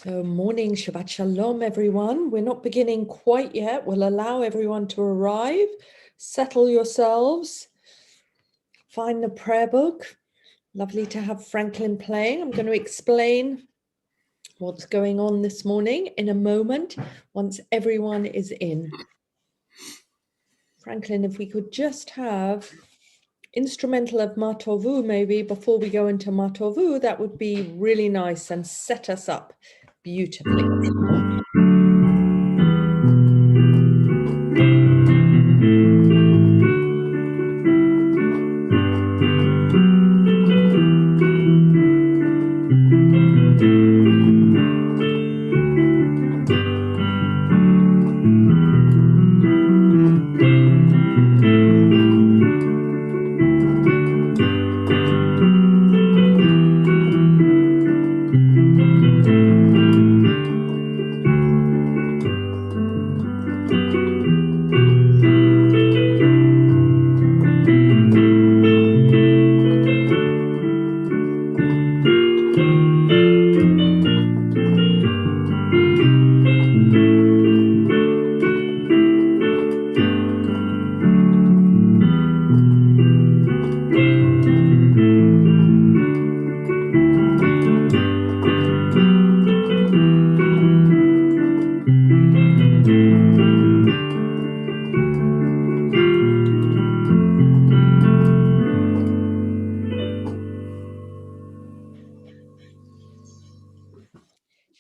So morning, Shabbat Shalom, everyone. We're not beginning quite yet. We'll allow everyone to arrive. Settle yourselves. Find the prayer book. Lovely to have Franklin playing. I'm going to explain what's going on this morning in a moment once everyone is in. Franklin, if we could just have instrumental of Matovu maybe before we go into Matovu, that would be really nice and set us up beautifully.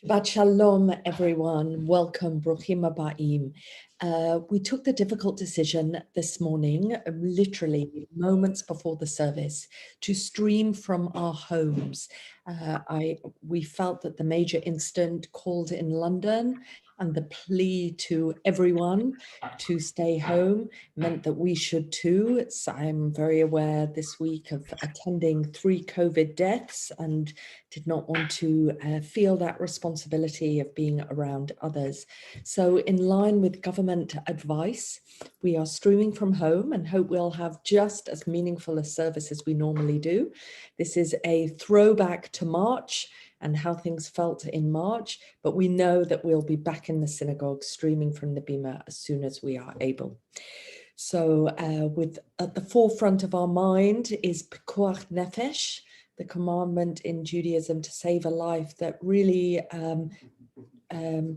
Shabbat Shalom, everyone. Welcome, Bruchim Aba'im. We took the difficult decision this morning, literally moments before the service, to stream from our homes. We felt that the major incident called in London and the plea to everyone to stay home meant that we should too. So I'm very aware this week of attending 3 COVID deaths and did not want to feel that responsibility of being around others. So in line with government advice, we are streaming from home and hope we'll have just as meaningful a service as we normally do. This is a throwback to March and how things felt in March, but we know that we'll be back in the synagogue streaming from the Bima as soon as we are able. So at the forefront of our mind is Pikuach Nefesh, the commandment in Judaism to save a life that really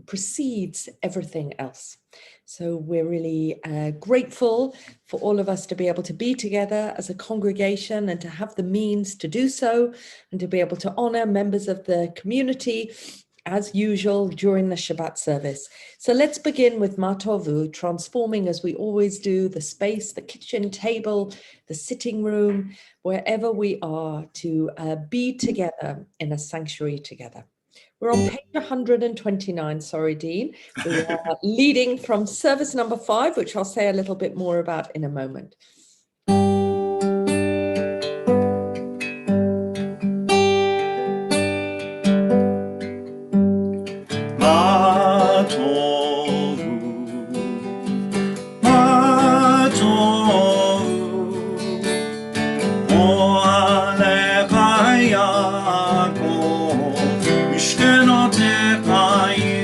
precedes everything else. So we're really grateful for all of us to be able to be together as a congregation and to have the means to do so and to be able to honor members of the community as usual during the Shabbat service. So let's begin with Matovu, transforming as we always do the space, the kitchen table, the sitting room, wherever we are to be together in a sanctuary together. We're on page 129, sorry, Dean. We are leading from service number 5, which I'll say a little bit more about in a moment.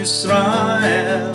Israel,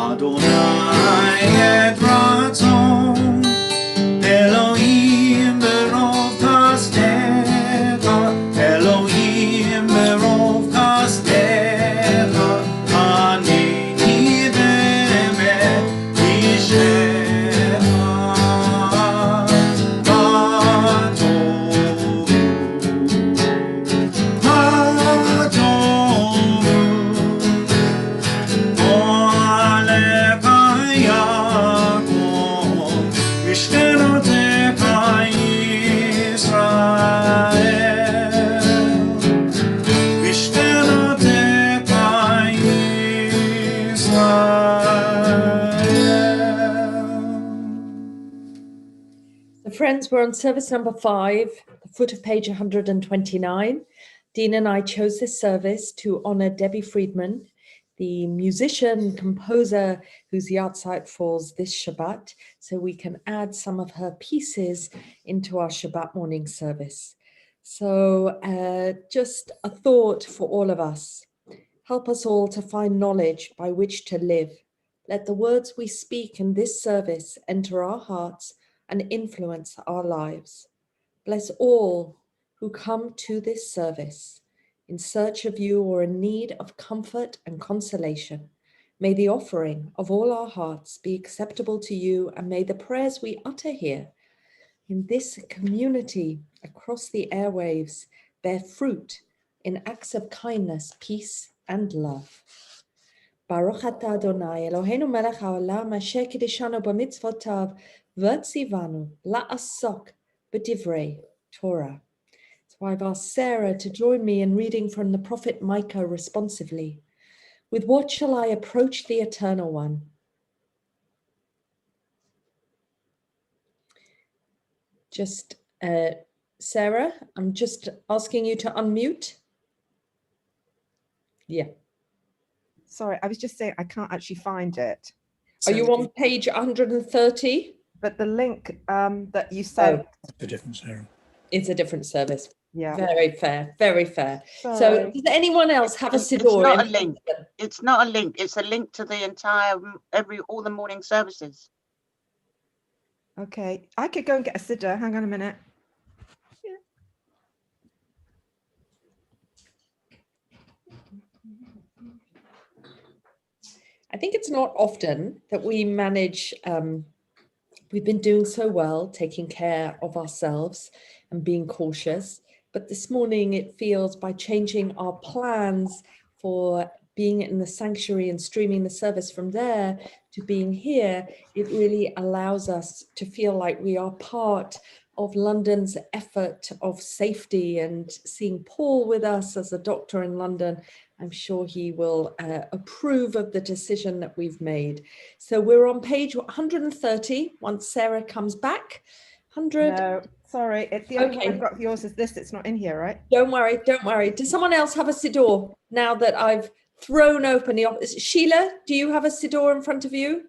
Adonai et ratzon, Elohim berov kastecha, Elohim berov kastecha, Haneni be'emet ishecha, Friends, we're on service number 5, the foot of page 129. Dean and I chose this service to honor Debbie Friedman, the musician, composer whose yahrzeit falls this Shabbat, so we can add some of her pieces into our Shabbat morning service. So just a thought for all of us. Help us all to find knowledge by which to live. Let the words we speak in this service enter our hearts and influence our lives. Bless all who come to this service in search of you or in need of comfort and consolation. May the offering of all our hearts be acceptable to you, and may the prayers we utter here in this community across the airwaves bear fruit in acts of kindness, peace, and love. Baruch atah Adonai Eloheinu melech haolam asher kiddushanu b'mitzvotav v'tzivanu la'asok b'divrei Torah. So I've asked Sarah to join me in reading from the prophet Micah responsively. With what shall I approach the Eternal One? Just, Sarah, I'm just asking you to unmute. Yeah. Sorry, I was just saying I can't actually find it. Are you on page 130? But the link that you sent. It's a different Sarah. It's a different service. Yeah. Very fair, very fair. Sorry. So does anyone else have a Siddur? It's not a link. It's not a link. It's a link to the entire, all the morning services. Okay, I could go and get a Siddur. Hang on a minute. I think it's not often that we manage, we've been doing so well, taking care of ourselves and being cautious. But this morning it feels, by changing our plans for being in the sanctuary and streaming the service from there to being here, it really allows us to feel like we are part of London's effort of safety. And seeing Paul with us as a doctor in London, I'm sure he will approve of the decision that we've made. So we're on page 130 once Sarah comes back. 100. No, sorry, it's the only one I've got for yours is this. It's not in here, right? Don't worry, don't worry. Does someone else have a Siddur now that I've thrown open the office? Sheila, do you have a Siddur in front of you?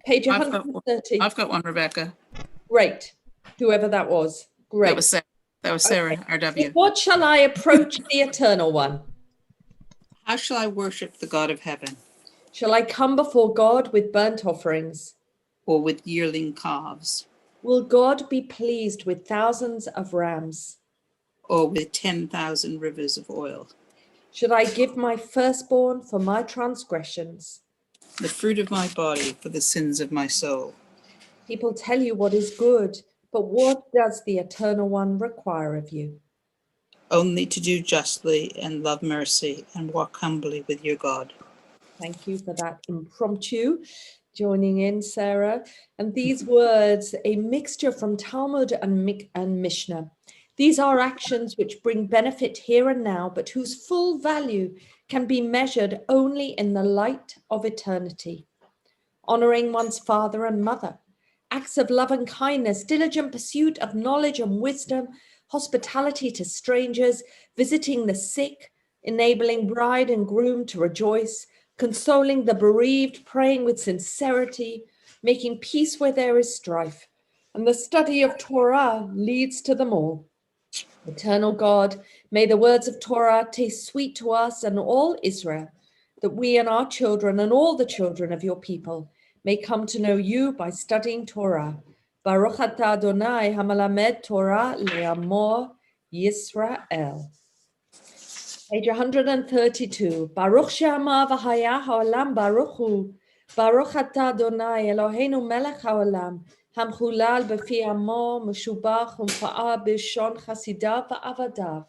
Page 130. I've got one, Rebecca. Great. Whoever that was. Great. That was Sarah, RW. What shall I approach the Eternal One? How shall I worship the God of heaven? Shall I come before God with burnt offerings? Or with yearling calves? Will God be pleased with thousands of rams? Or with 10,000 rivers of oil? Should I give my firstborn for my transgressions? The fruit of my body for the sins of my soul? People tell you what is good, but what does the Eternal One require of you? Only to do justly and love mercy and walk humbly with your God. Thank you for that impromptu joining in, Sarah. And these words, a mixture from Talmud and Mishnah. These are actions which bring benefit here and now, but whose full value can be measured only in the light of eternity. Honoring one's father and mother, acts of love and kindness, diligent pursuit of knowledge and wisdom, hospitality to strangers, visiting the sick, enabling bride and groom to rejoice, consoling the bereaved, praying with sincerity, making peace where there is strife. And the study of Torah leads to them all. Eternal God, may the words of Torah taste sweet to us and all Israel, that we and our children and all the children of your people may come to know you by studying Torah. Baruch atah Adonai hamalamed Torah le'amor Yisrael. Page 132. Baruch she'amar v'haya ha'olam baruch hu. Baruch atah Adonai Eloheinu melech ha'olam. Hamchulal b'fi amo meshubach umfa'a b'shon chasidav v'avadav.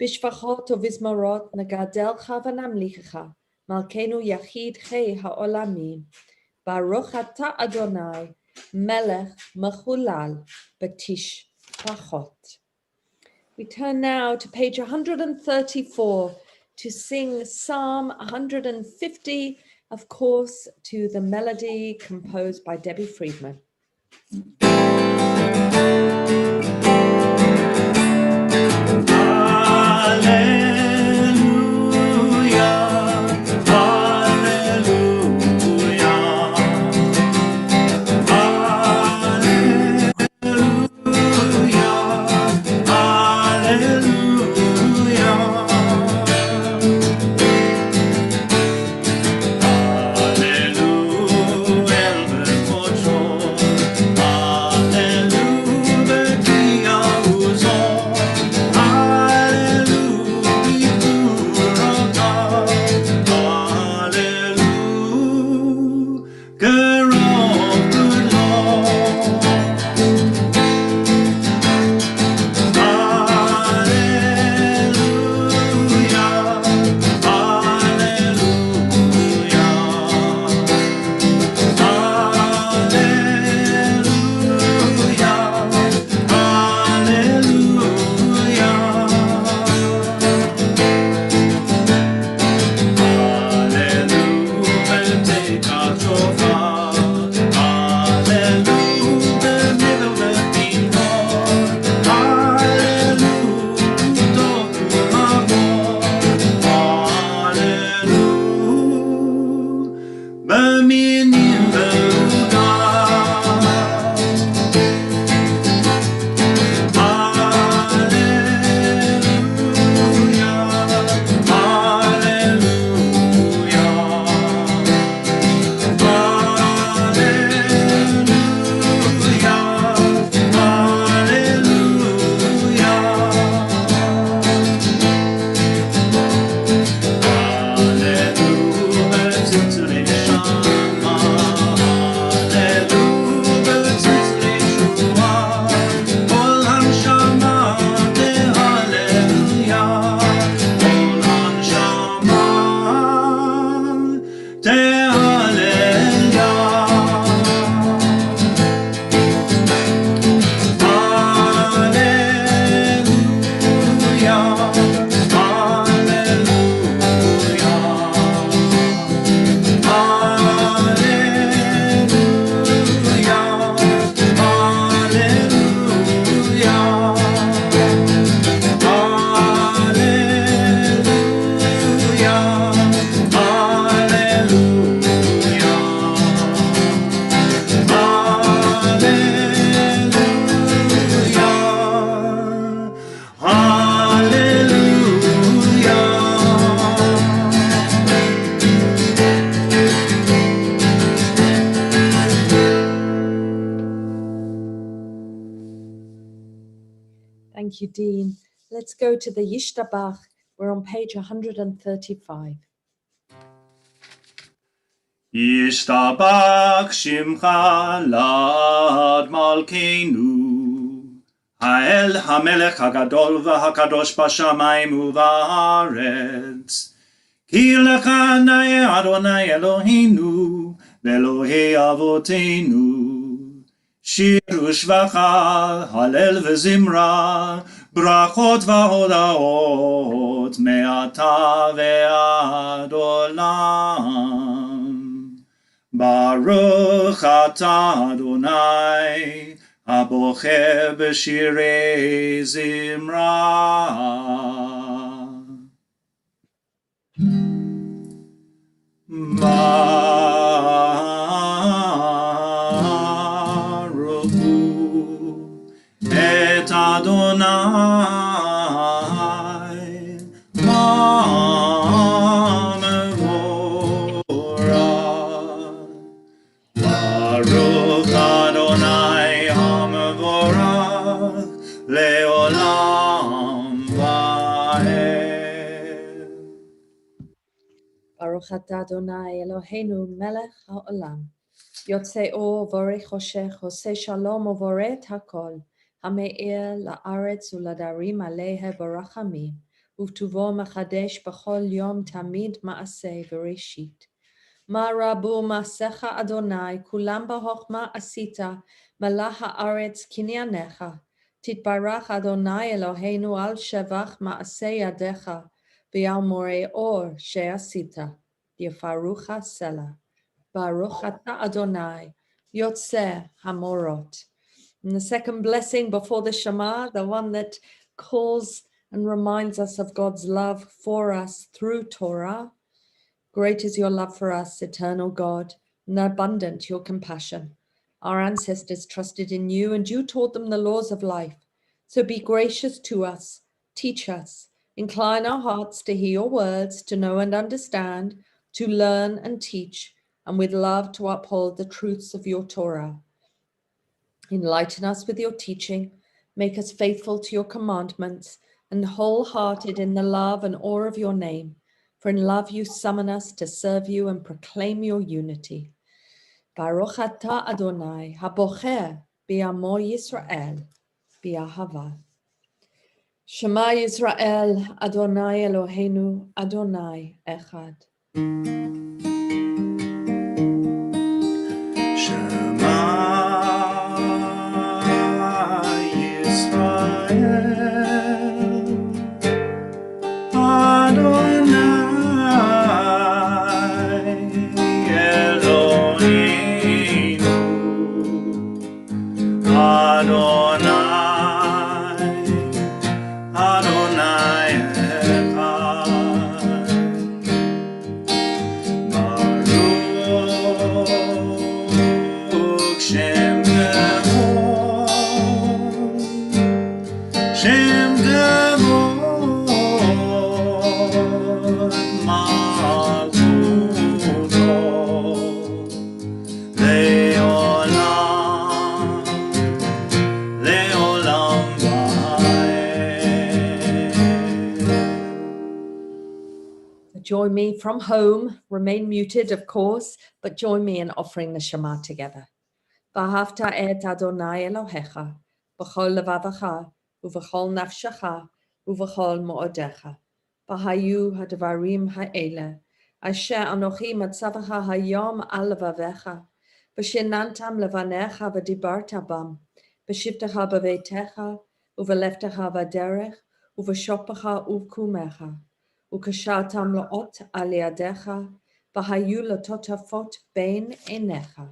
Bishvachot uvizmarot nagadelcha v'namlichecha. Malkeinu yachid chei ha'olamim. Baruch atah Adonai melech mechulal b'tish vachot. We turn now to page 134 to sing Psalm 150, of course, to the melody composed by Debbie Friedman. Thank you, Dean. Let's go to the Yishtabach. We're on page 135. Yishtabach Shimcha Lad Malkeinu Ha'el HaMelech HaGadol VaHaKadosh B'Shamayim uVa'aretz Ki Lecha Na'eh Adonai Eloheinu Ve'Elohei Avoteinu Shiru Shvacha Halel Ve'Zimra Brachot VaHodaot Me'ata ve'ad olam Baruch atah Adonai Abocher b'shirei zimra Baruch hu et Adonai Amevo Baruch atah Adonai Eloheinu melech haolam. Yotzei or vorech choshech, oseh shalom uvoret hakol. Hameir la'aretz uladarim alehe barachamim. Uvtuvo machadesh b'chol yom tamid ma'aseh v'reshit. Ma rabu ma'asecha Adonai, kulam b'hochma asita, melach ha'aretz kinyanecha. Titbarach Adonai Eloheinu al shevach ma'aseh yadecha, v'yal morei or she'asita. Yefarucha Selah. Baruch atah Adonai, Yotzeh Hamorot. And the second blessing before the Shema, the one that calls and reminds us of God's love for us through Torah. Great is your love for us, eternal God, and abundant your compassion. Our ancestors trusted in you, and you taught them the laws of life. So be gracious to us, teach us, incline our hearts to hear your words, to know and understand, to learn and teach, and with love to uphold the truths of your Torah. Enlighten us with your teaching, make us faithful to your commandments, and wholehearted in the love and awe of your name. For in love you summon us to serve you and proclaim your unity. Baruch atah Adonai, habocher bi'amo Yisrael, bi'ahava. Shema Yisrael, Adonai Eloheinu, Adonai Echad. Shema Yisrael, Adonai Eloheinu, Adonai, Adonai Echad. Baruch Shem Kavod, Shem Kavod, Malchuto, Leolam, Leolam Vaed. Join me from home, remain muted, of course, but join me in offering the Shema together. V'ahavta et Adonai Elohecha, b'chol levavecha, u'v'chol nafshecha, u'v'chol mo'odecha. V'hayu hadvarim ha'ele, asher anochi matzavecha hayom al levavecha, v'shenantam levanecha v'dibarta bam, v'shivtecha b'veitecha, u'v'leftecha v'derech, u'v'shoppecha u'kumecha. Ukashatam laot aliadecha, vahayu latotafot bein enecha,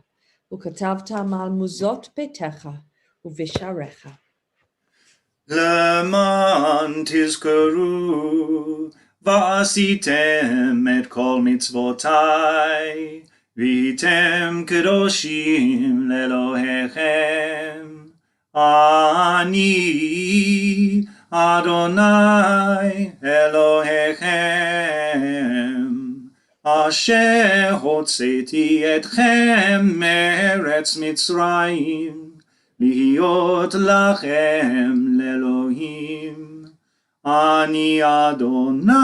ukatavtam al muzot betecha, uvisharecha. Leman tizkaru, v'asitem et kol mitzvotai, v'hitem kedoshim lelohechem. Ani Adonai Elohechem, asher hotzeti etchem me'eretz Mitzrayim, להיות לכם לאלוהים. אני אדוני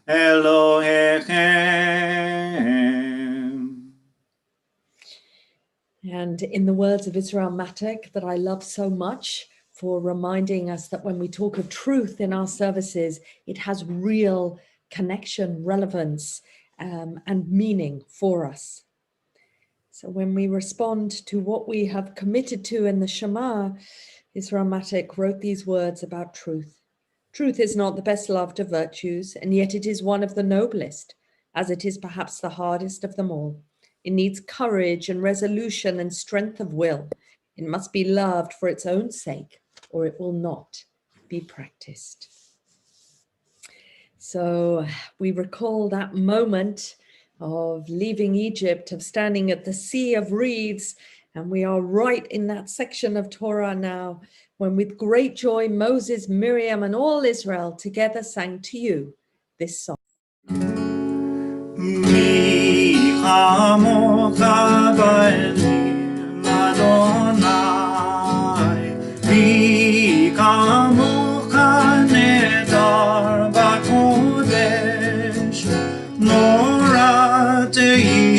אלוהיכם. And in the words of Israel Matek that I love so much, for reminding us that when we talk of truth in our services, it has real connection, relevance, and meaning for us. So when we respond to what we have committed to in the Shema, Israel Matek wrote these words about truth. Truth is not the best loved of virtues, and yet it is one of the noblest, as it is perhaps the hardest of them all. It needs courage and resolution and strength of will. It must be loved for its own sake, or it will not be practiced. So we recall that moment of leaving Egypt, of standing at the Sea of Reeds, and we are right in that section of Torah now, when with great joy Moses, Miriam, and all Israel together sang to you this song. מי כמוך באלים אדוני, מי כמוך נהדר בקודש,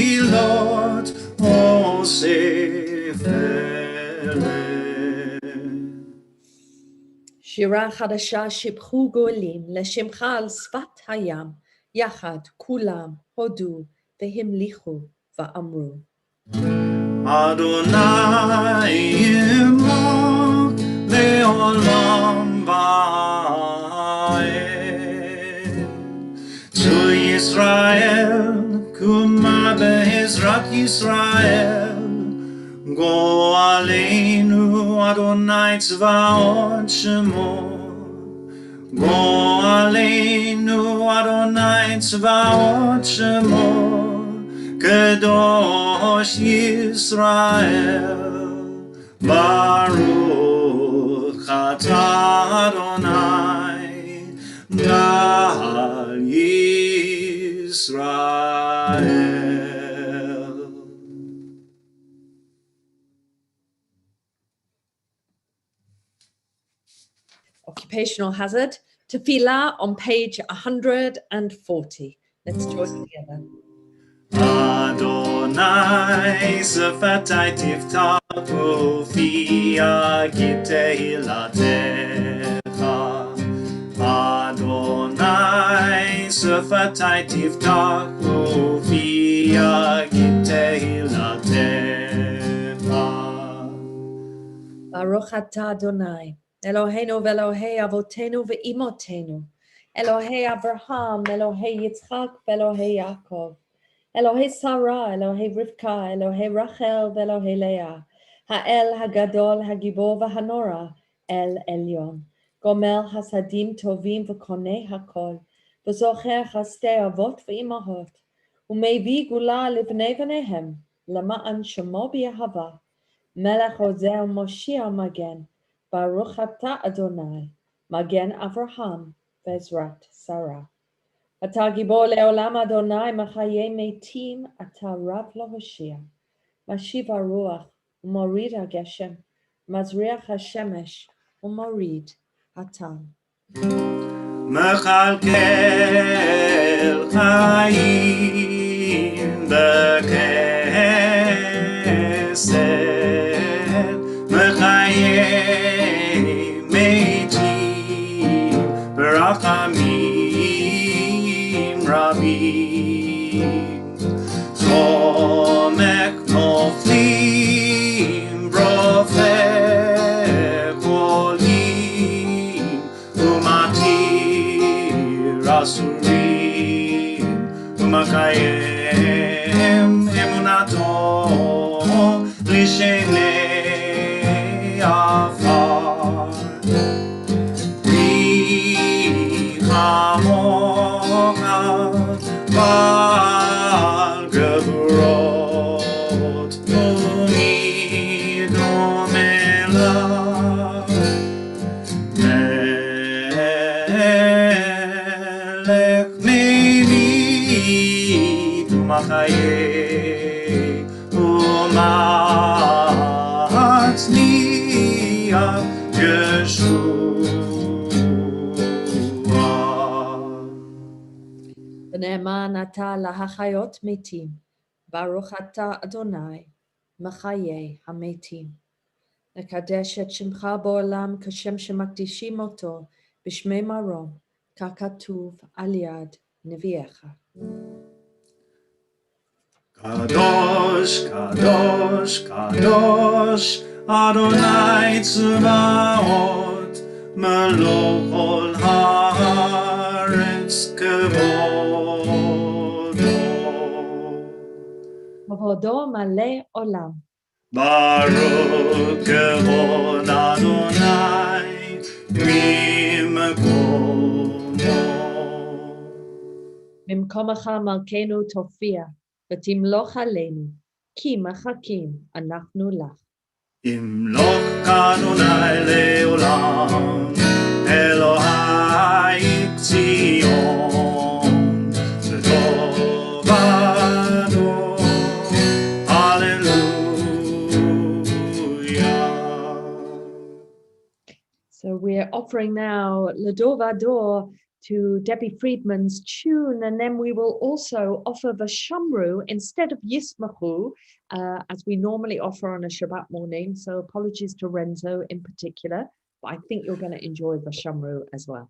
תפילות אוסף שירה חדשה שיבחו גואלים לשמך על שפת הים, יחד כולם הודו והמליכו ואמרו. אדוני עמו לעולם ועד. צור ישראל, קומה בעזרת ישראל, גואלנו אדוני צבאות שמו. גואלנו אדוני צבאות שמו. קדוש ישראל, ברוך אתה אדוני, גאל ישראל. Occupational hazard, tefillah on page 140. Let's join together. אדוני שפתי תפתח ופיה כי תהילתך. אדוני שפתי תפתח ופיה כי תהילתך. Baruch atah Adonai, Eloheinu ve'Elohei avotenu ve'imotenu, Elohei Abraham, Elohei Yitzchak, ve'Elohei Yaakov, Elohei Sarah, Elohei Rivka, Elohei Rachel, ve'Elohei Leah, Ha'el Hagadol, Hagibor v'Hanora, El Elyon, Gomel Hasadim Tovim v'Konei Hakol, v'Zocher Chastei Avot v'Imahot, U'Mevi Gula Livnei V'Nehem, Lama'an Shemo B'Yahava, Melech Ozer Moshiach Magen, Baruch atah Adonai, Magen Avraham, Bezrat Sarah. Atah Gibor Leolam Adonai, Machayei Metim, Atah Rav L'Hoshia, Mashiv HaRuach, Umorid HaGeshem, Mazriach HaShemesh, Umorid HaTam. מכלכל חיים בחסד, מחיי מתים ברחמים רבים. חומק נופלים ברופא חולים, ומתיר אסורים, ומקיים אמונתו לשני עפר. מי כמוך בעל גבורות, ומי דומה לך? מלך מביא ומחיה ומצניח ישועה. ונאמן אתה להחיות מתים, ברוך אתה אדוני, מחיי המתים. נקדש את שמך בעולם כשם שמקדישים אותו בשמי מרום, ככתוב על יד נביאך. קדוש, קדוש, קדוש, אדוני צבאות, מלוא כל הארץ כבודו. כבודו מלא עולם. ברוך כבוד אדוני ממקומו. במקומך מלכנו תופיע, ותמלוך עלינו, כי מחכים אנחנו לך. ימלוך אדוני לעולם, אלוהי ציון, לטובתו, hallelujah. So we're offering now L'Dor Vador to Debbie Friedman's tune, and then we will also offer the Shamru instead of Yismachu, as we normally offer on a Shabbat morning. So apologies to Renzo in particular, but I think you're going to enjoy the Shamru as well.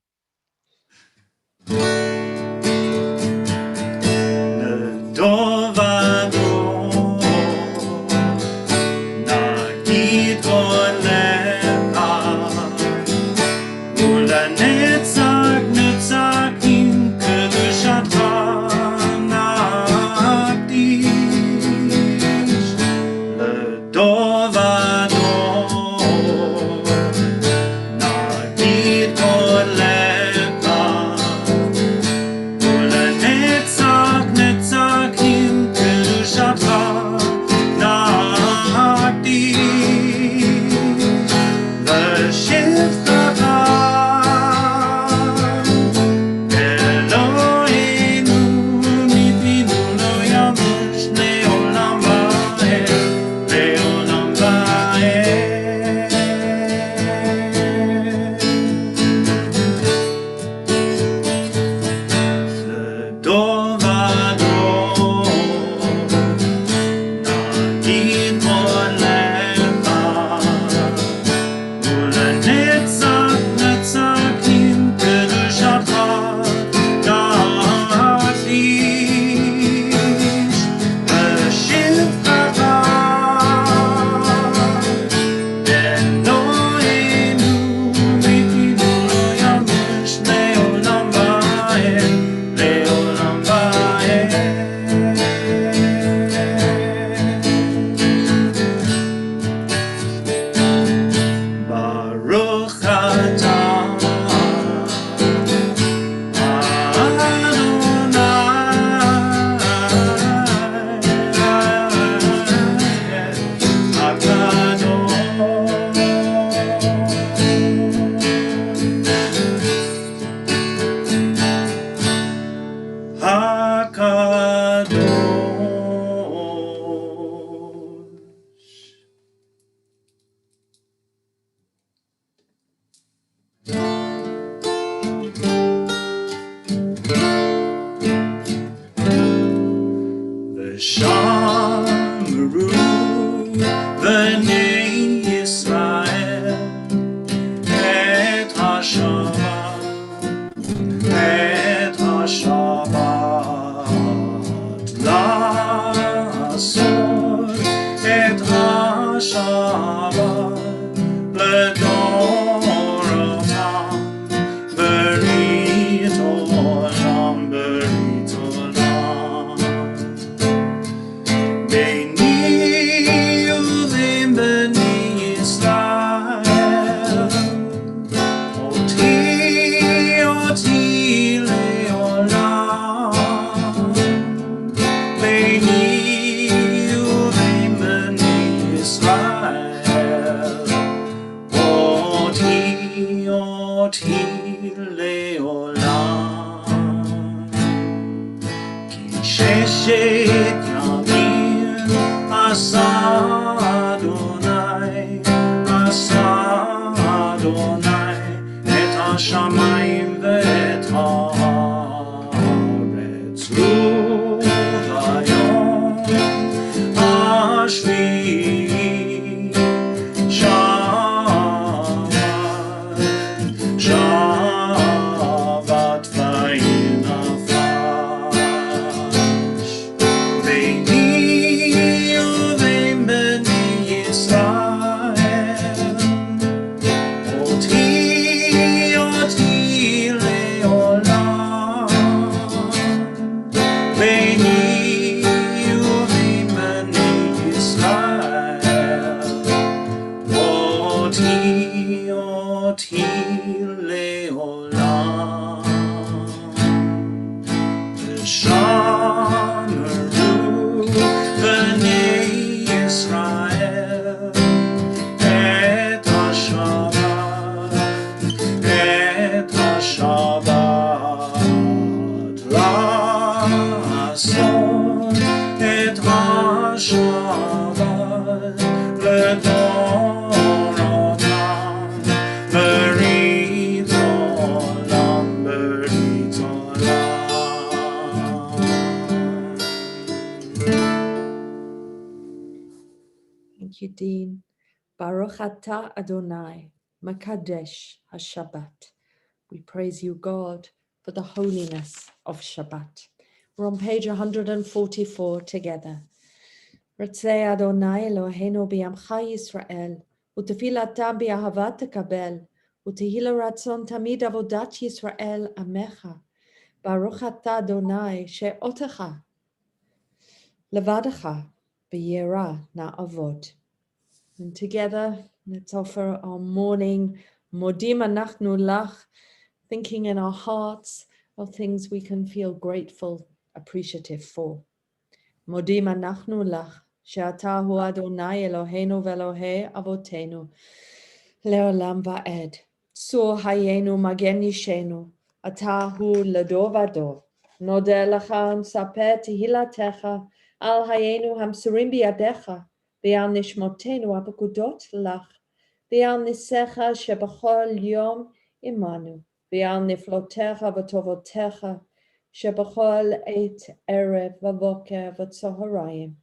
Shabbat, Thank you, Dean. Baruch atah Adonai, Makadesh HaShabbat. We praise you, God, for the holiness of Shabbat. We're on page 144 together. Ratzei Adonai Eloheinu b'yamcha Yisrael, u'tefilatam b'ahavat tekabel, u'tehila ratzon tamid avodat Yisrael amecha. Baruch atah Adonai she'otecha levadecha b'yirah na'avod. And together, let's offer our morning modim anachnu lach, thinking in our hearts of things we can feel grateful, appreciative for. Modim anachnu lach, she'ata hu Adonai Eloheinu ve'Elohei avotenu, le'olam va'ed. Sur hayenu magen yishenu, ata hu lador vador. Nodeh lecha nsapeh tehilatecha, al hayenu hamsurim biyadecha, ve'al nishmotenu apekudot lach, ve'al nisecha shebachol yom imanu, ve'al niflotecha v'tovotecha, shebachol et erev v'voker v'tzoharayim.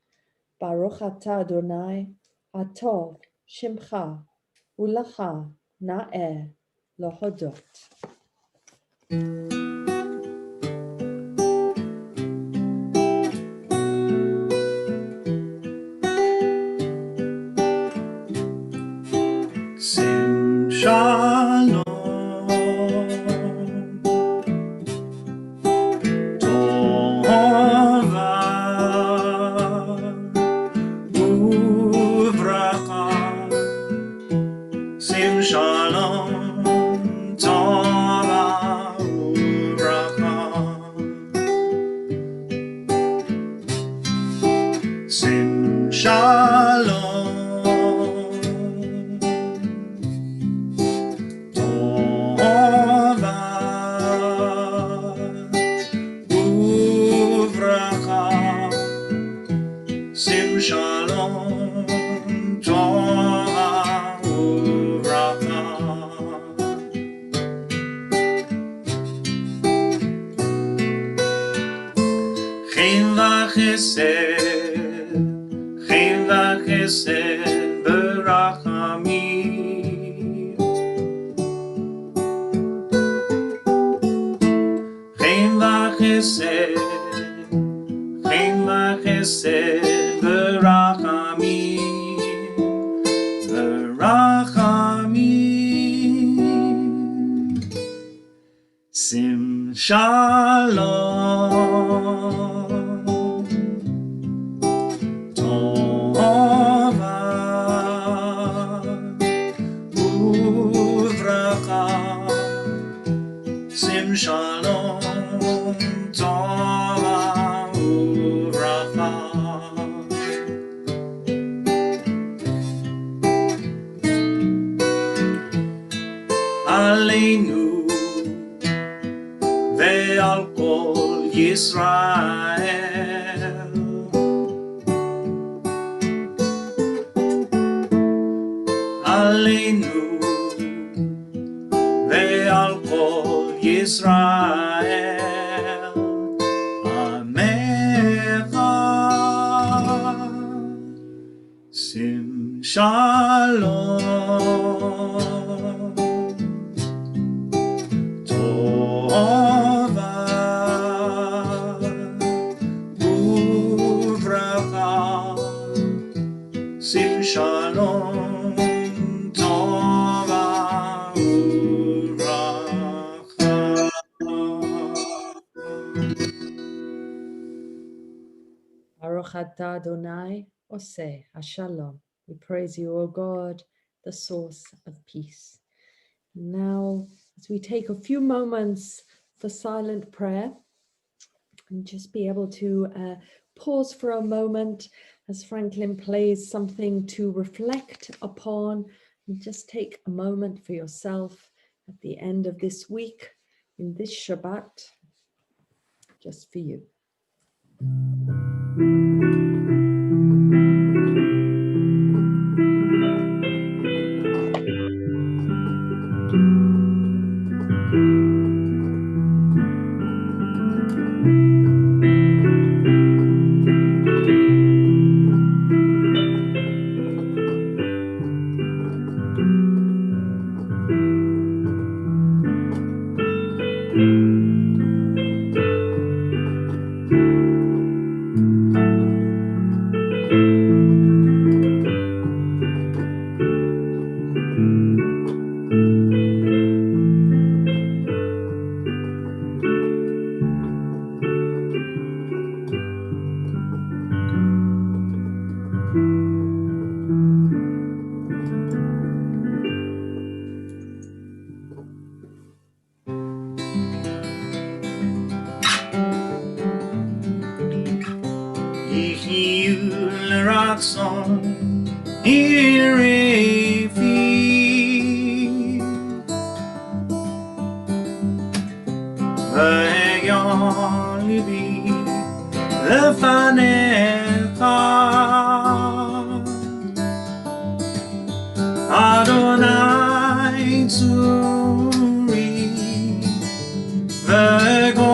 Baruch atah Adonai, atov shimcha, ulacha na'eh lohodot. Sim Shalom Tova Uvracha Sim Shalom Tova Uvracha Sim Shalom Sim Shalom Tova Uvracha Chen v'chesed v'rachamim Chen v'chesed v'rachamim Sim Shalom Tova Uvracha Sim Shalom Tova Uvracha Aleinu ve'al kol Yisrael Aleinu ve'al kol Yisrael Amecha Sim Shalom Tova Uvracha Sim Shalom Tova Uvracha Baruch atah Adonai Oseh HaShalom. We praise you, O God, the source of peace. Now, as we take a few moments for silent prayer, and just be able to pause for a moment as Franklin plays something to reflect upon, and just take a moment for yourself at the end of this week, in this Shabbat, just for you. Rakson Irefi Vayan Libi Lefanecha Adonai Tzuri Vegoali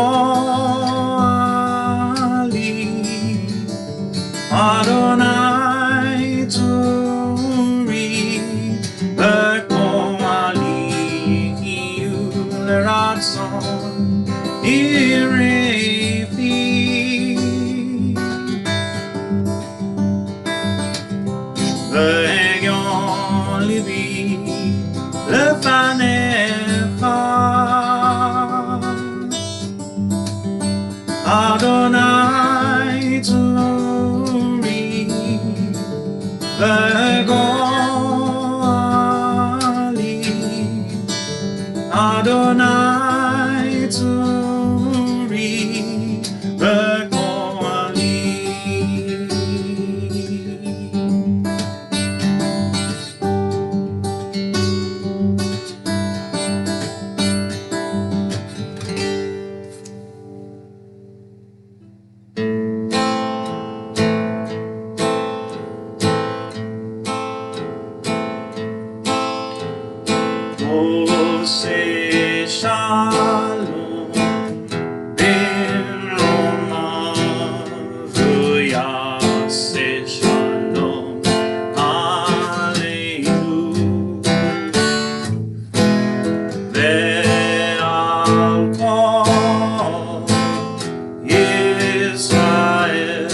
Adonai Tzuri Vegoali Ratson Irefi Vayan Libi Lefanecha Adonai Tzuri Vegoali Adonai Tzuri Vegoali Say Shalom Ben Roma V'yase Shalom Aleinu Ve'al kol Yisrael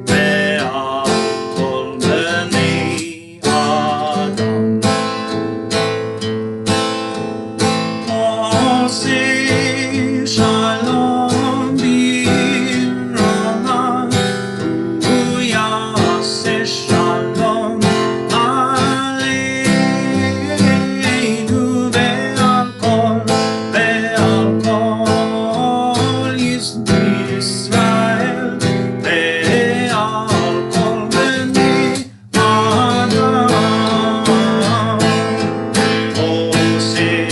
Ve'al kol bnei Adam Say Shalom Birama Uyase Shalom Aleinu Ve'al kol Yisrael Ve'al kol bnei Adam say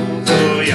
Shalom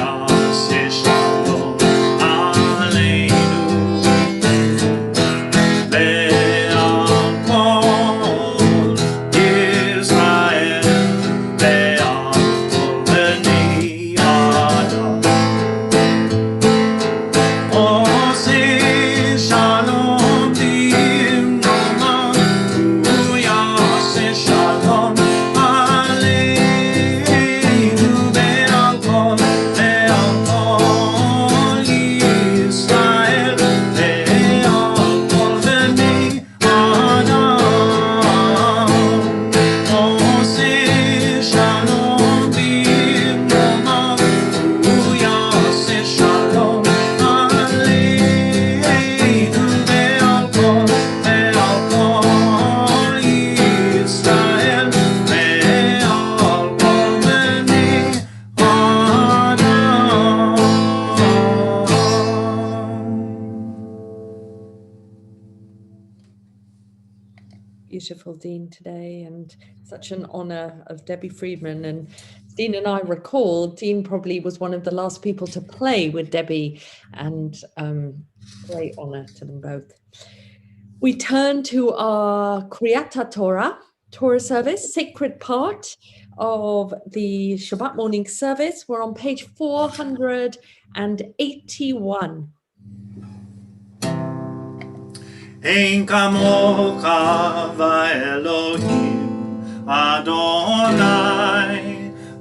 Beautiful Dean today, and such an honor of Debbie Friedman. And Dean and I recall Dean probably was one of the last people to play with Debbie, and great honor to them both. We turn to our Kriyat Torah service, sacred part of the Shabbat morning service. We're on page 481. Ein kamocha va'Elohim Adonai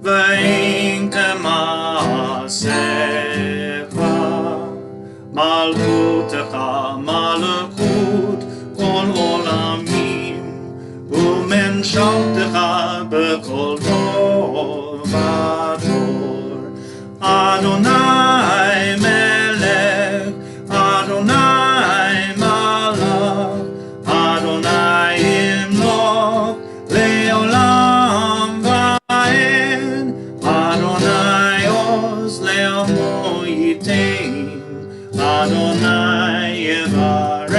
Ve'in kemasecha Malchut אותך מלכות כל עולמים, וממשלתך בכל דור ודור. אדוני מלך, אדוני מלך, אדוני ימלוך לעולם ואין, אדוני עוז לעמו ייתן, אדוני יברך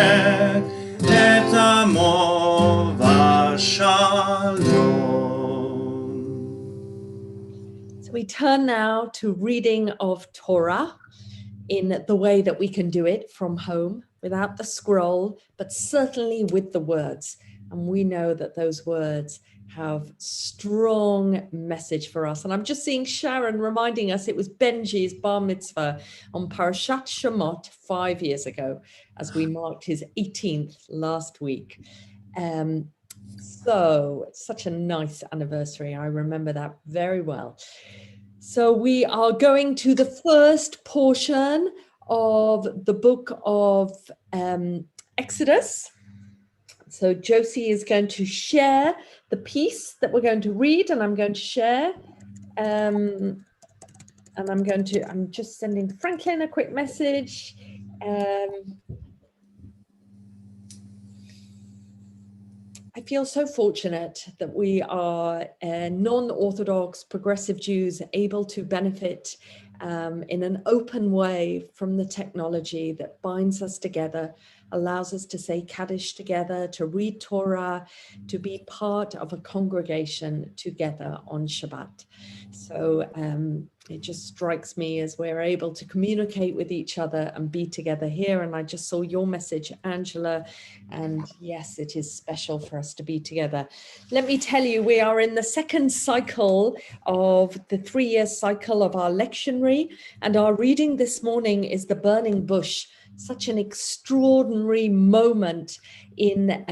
את עמו ושלום. So we turn now to reading of Torah in the way that we can do it from home, without the scroll, but certainly with the words. And we know that those words have strong message for us. And I'm just seeing Sharon reminding us it was Benji's bar mitzvah on Parashat Shemot 5 years ago, as we marked his 18th last week. So it's such a nice anniversary. I remember that very well. So we are going to the first portion of the book of Exodus. So Josie is going to share the piece that we're going to read, and I'm going to share. And I'm just sending Franklin a quick message. I feel so fortunate that we are non-Orthodox progressive Jews able to benefit in an open way from the technology that binds us together, allows us to say Kaddish together, to read Torah, to be part of a congregation together on Shabbat. So it just strikes me as we're able to communicate with each other and be together here. And I just saw your message, Angela, and yes, it is special for us to be together. Let me tell you, we are in the second cycle of the 3-year cycle of our lectionary, and our reading this morning is the burning bush. Such an extraordinary moment in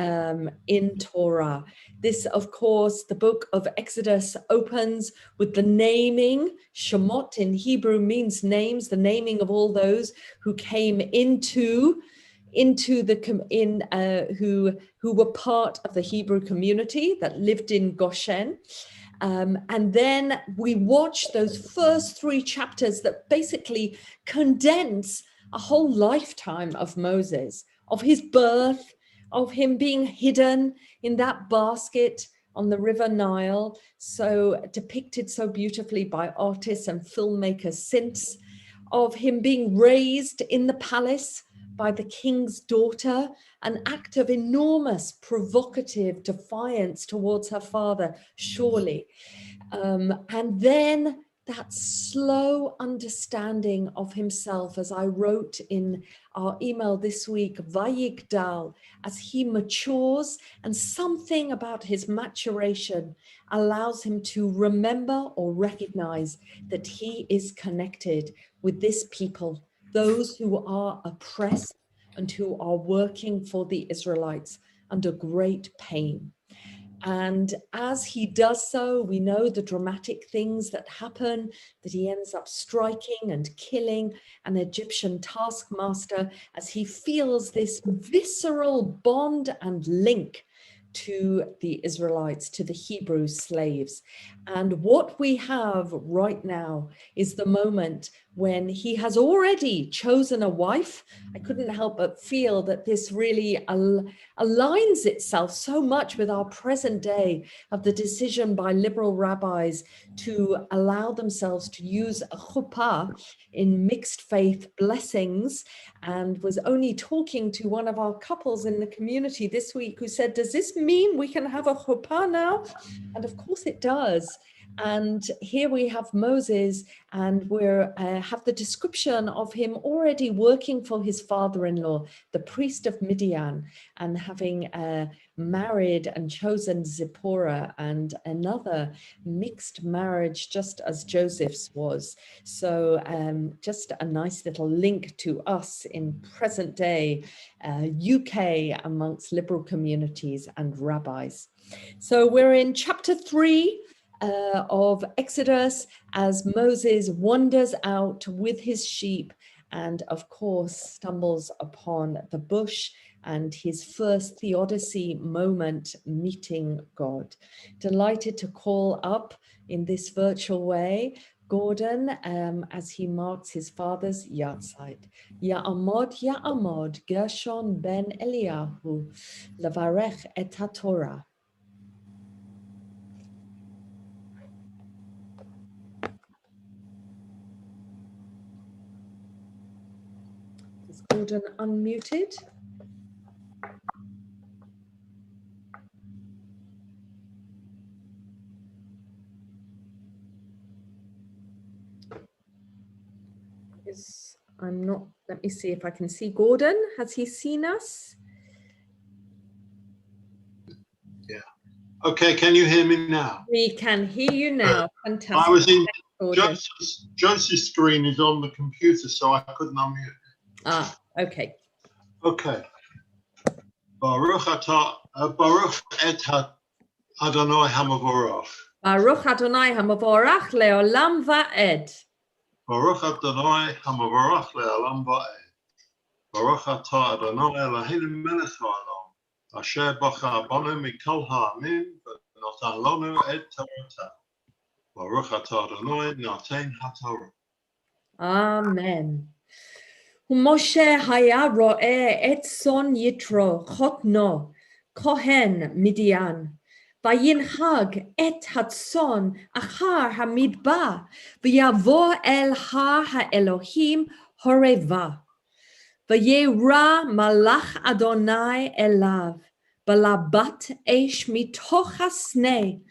Torah. This, of course, the book of Exodus opens with the naming. Shemot in Hebrew means names, the naming of all those who came who were part of the Hebrew community that lived in Goshen. And then we watch those first 3 chapters that basically condense a whole lifetime of Moses, of his birth, of him being hidden in that basket on the River Nile, so depicted so beautifully by artists and filmmakers since, of him being raised in the palace by the king's daughter, an act of enormous provocative defiance towards her father, surely. And then that slow understanding of himself, as I wrote in our email this week, Vayigdal, as he matures, and something about his maturation allows him to remember or recognize that he is connected with this people, those who are oppressed and who are working for the Israelites under great pain. And as he does so, we know the dramatic things that happen, that he ends up striking and killing an Egyptian taskmaster as he feels this visceral bond and link to the Israelites, to the Hebrew slaves. And what we have right now is the moment when he has already chosen a wife. I couldn't help but feel that this really aligns itself so much with our present day of the decision by liberal rabbis to allow themselves to use a chuppah in mixed faith blessings, and was only talking to one of our couples in the community this week who said, does this mean we can have a chuppah now? And of course it does. And here we have Moses, and we have the description of him already working for his father-in-law, the priest of Midian, and having married and chosen Zipporah, and another mixed marriage just as Joseph's was. So just a nice little link to us in present day UK amongst liberal communities and rabbis. So we're in chapter 3 of Exodus as Moses wanders out with his sheep and of course stumbles upon the bush and his first theodicy moment meeting God. Delighted to call up in this virtual way Gordon as he marks his father's yahrzeit. Ya'amod Gershon ben Eliyahu levarech et haTorah. Is Gordon unmuted? I'm not, let me see if I can see Gordon. Has he seen us? Yeah. Okay, can you hear me now? We can hear you now. Fantastic. I was in, Gordon. Josie's screen is on the computer, so I couldn't unmute. Ah, okay. Okay. Baruch et Adonai Hamavorach. Baruch Adonai Hamavorach leolam va'ed. Baruch Adonai Hamavorach le'olam va'ed. Baruch atah Adonai Eloheinu melech ha'olam, asher bacha banu mikol ha'amim v'notan lanu et Toratav. Baruch atah Adonai noten haTorah. Amen. Moshe haya ro'eh et son yitro chotno kohen Midian. Vayinhag et hatson achar hamidbar v'yavo el har ha'elohim horeva. Vayera malach Adonai elav balabat esh mitoch hasnei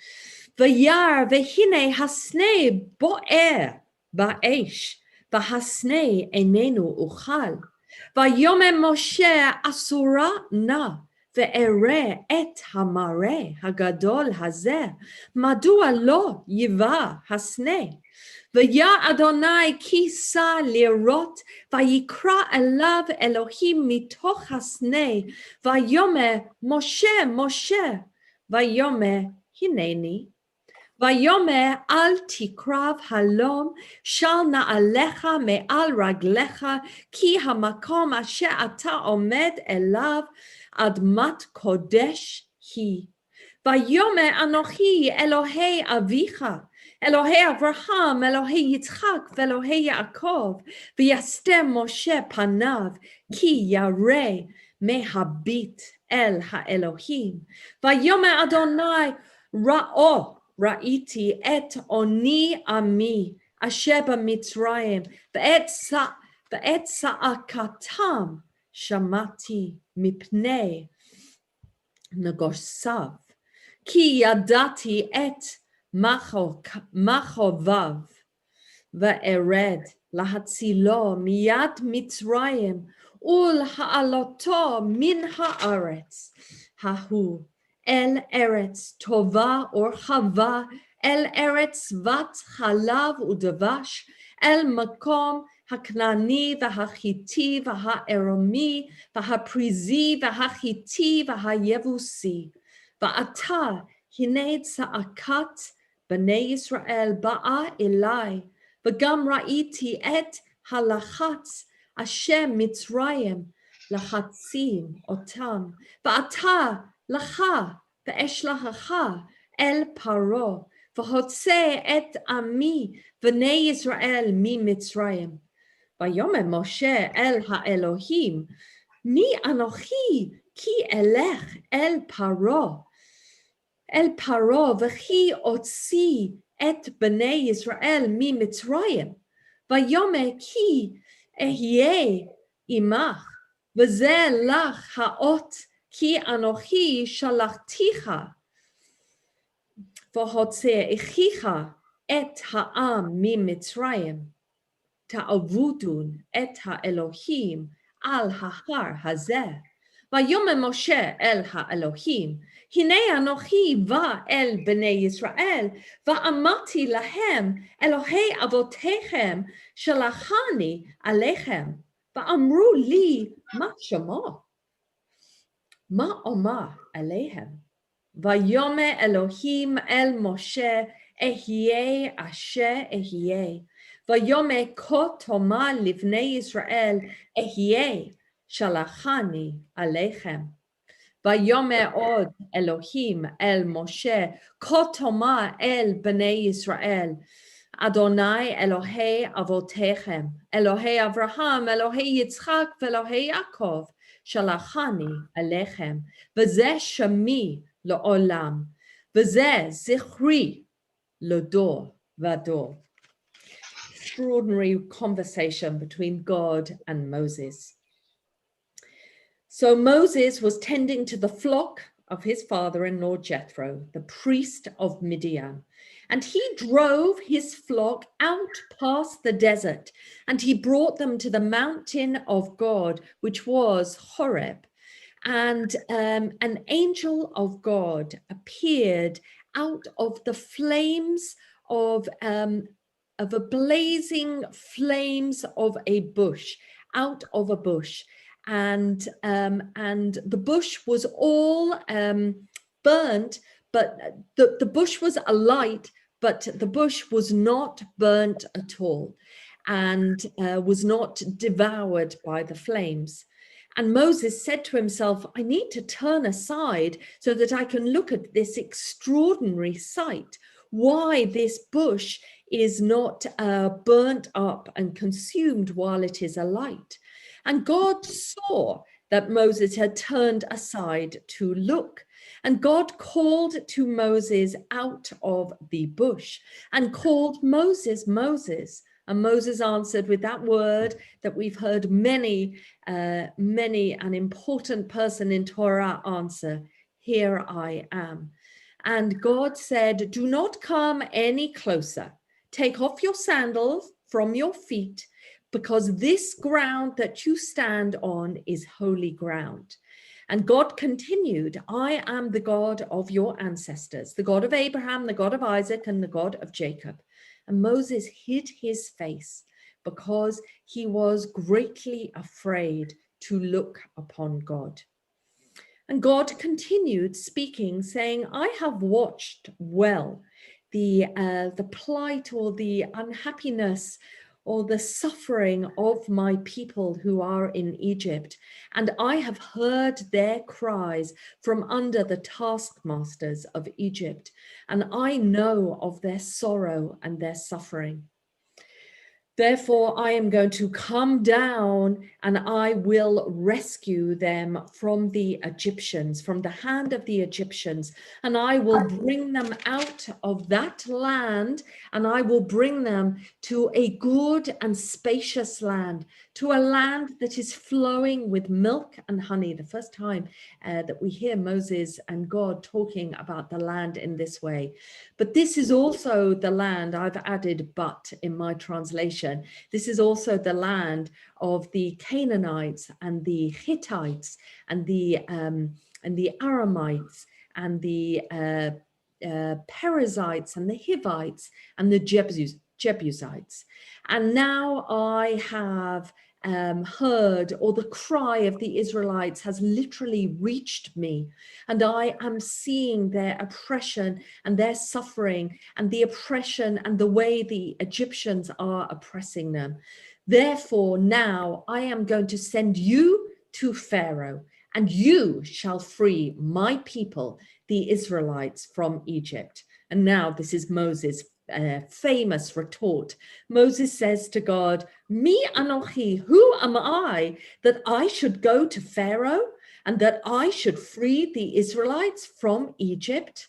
vayar vehine hasnei bo'er ba'esh v'hasnei enenu uchal vayome Moshe asura na ve'ere et hamare hagadol hazeh madua lo yiva hasnei V'ya Adonai kisa lirot vayikra elav Elohim mitoch hasnei vayome Moshe Moshe vayome hineni vayome al tikrav halom shal na'alecha me'al raglecha ki hamakom asher ata omed elav admat kodesh hi vayome anochi Elohei avicha Elohei Avraham, Elohei Yitzchak, Elohei Yaakov, v'yastem Moshe panav, ki yareh mehabit el ha'elohim. Vayome Adonai ra'iti et oni ami, asher b'Mitzrayim, v'et sa'akatam shamati mipnei negosav, ki yadati et machovav va'ered lahatzilo miyad Mitzrayim ul ha'aloto min ha'aretz hahu el eretz tova or chava el eretz vat chalav udavash el makom haknani v'hachiti v'ha'eromi v'haprizi v'hachiti v'hayevusi va'ata hined sa'akat B'nei Yisrael ba'a elai, v'gam ra'iti et halachatz asher Mitzrayim lachatzim otam, v'ata lacha v'eshlachacha el paro, v'hotze et ami B'nei Yisrael mi Mitzrayim. V'yomer Moshe el ha'Elohim, mi anochi ki elech el paro, El paro v'chi otzi et b'nei Yisrael mi Mitzrayim. Vayome ki ehyeh imach v'zeh lach ha'ot ki anochi shalachticha v'hotzeh echicha et ha'am mi Mitzrayim ta'avudun et ha'Elohim al ha'har hazeh. Vayome Moshe el ha'Elohim Hinei anochi va el b'nei Yisrael va'amati lahem Elohei avotechem shalachani alechem va'amru li ma shamo ma omar aleihem vayome Elohim el Moshe ehyeh asher ehyeh ויאמר כה תאמר לבני ישראל, אהיה שלחני עליכם. ויאמר עוד אלוהים אל משה, כה תאמר אל בני ישראל, אדוני אלוהי אבותיכם, אלוהי אברהם, אלוהי יצחק ואלוהי יעקב, שלחני עליכם, וזה שמי לעולם, וזה זכרי לדור ודור. Extraordinary conversation between God and Moses. So Moses was tending to the flock of his father-in-law Jethro, the priest of Midian. And he drove his flock out past the desert, and he brought them to the mountain of God, which was Horeb. And an angel of God appeared out of the flames of a blazing flames of a bush, out of a bush. And the bush was all burnt, but the bush was alight, but the bush was not burnt at all and was not devoured by the flames. And Moses said to himself, I need to turn aside so that I can look at this extraordinary sight, why this bush is not burnt up and consumed while it is alight. And God saw that Moses had turned aside to look. And God called to Moses out of the bush and called Moses, Moses. And Moses answered with that word that we've heard many an important person in Torah answer, here I am. And God said, do not come any closer. Take off your sandals from your feet, because this ground that you stand on is holy ground. And God continued, I am the God of your ancestors, the God of Abraham, the God of Isaac, and the God of Jacob. And Moses hid his face because he was greatly afraid to look upon God. And God continued speaking, saying, I have watched well the plight or the unhappiness or the suffering of my people who are in Egypt. And I have heard their cries from under the taskmasters of Egypt. And I know of their sorrow and their suffering. Therefore, I am going to come down and I will rescue them from the Egyptians, from the hand of the Egyptians, and I will bring them out of that land, and I will bring them to a good and spacious land, to a land that is flowing with milk and honey. The first time that we hear Moses and God talking about the land in this way. But this is also the land, I've added but in my translation, this is also the land of the Canaanites and the Hittites and the Aramites and the Perizzites and the Hivites and the Jebusites. And now I have heard, or the cry of the Israelites has literally reached me, and I am seeing their oppression and their suffering and the oppression and the way the Egyptians are oppressing them. Therefore, now I am going to send you to Pharaoh, and you shall free my people, the Israelites, from Egypt. And now this is Moses' famous retort. Moses says to God, Mi anochi, who am I that I should go to Pharaoh and that I should free the Israelites from Egypt?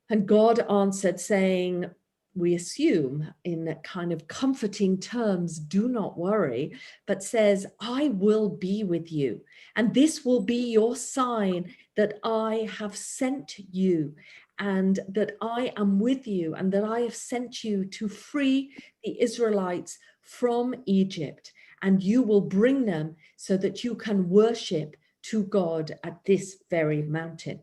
And God answered, saying, we assume in kind of comforting terms, do not worry, but says, I will be with you. And this will be your sign that I have sent you and that I am with you and that I have sent you to free the Israelites from Egypt. And you will bring them so that you can worship to God at this very mountain.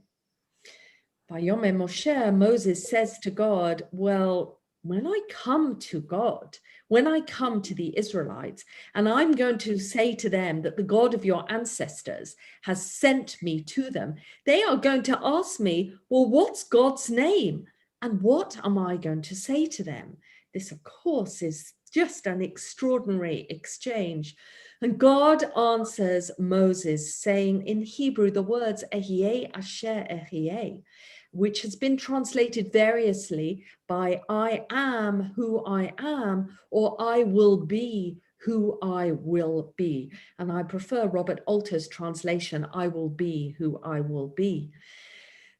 Vayomer Moshe, Moses says to God, well, when I come to God, when I come to the Israelites, and I'm going to say to them that the God of your ancestors has sent me to them, they are going to ask me, well, what's God's name? And what am I going to say to them? This, of course, is Just an extraordinary exchange. And God answers Moses, saying in Hebrew the words Ehyeh Asher Ehyeh, which has been translated variously by I am who I am, or I will be who I will be. And I prefer Robert Alter's translation, I will be who I will be.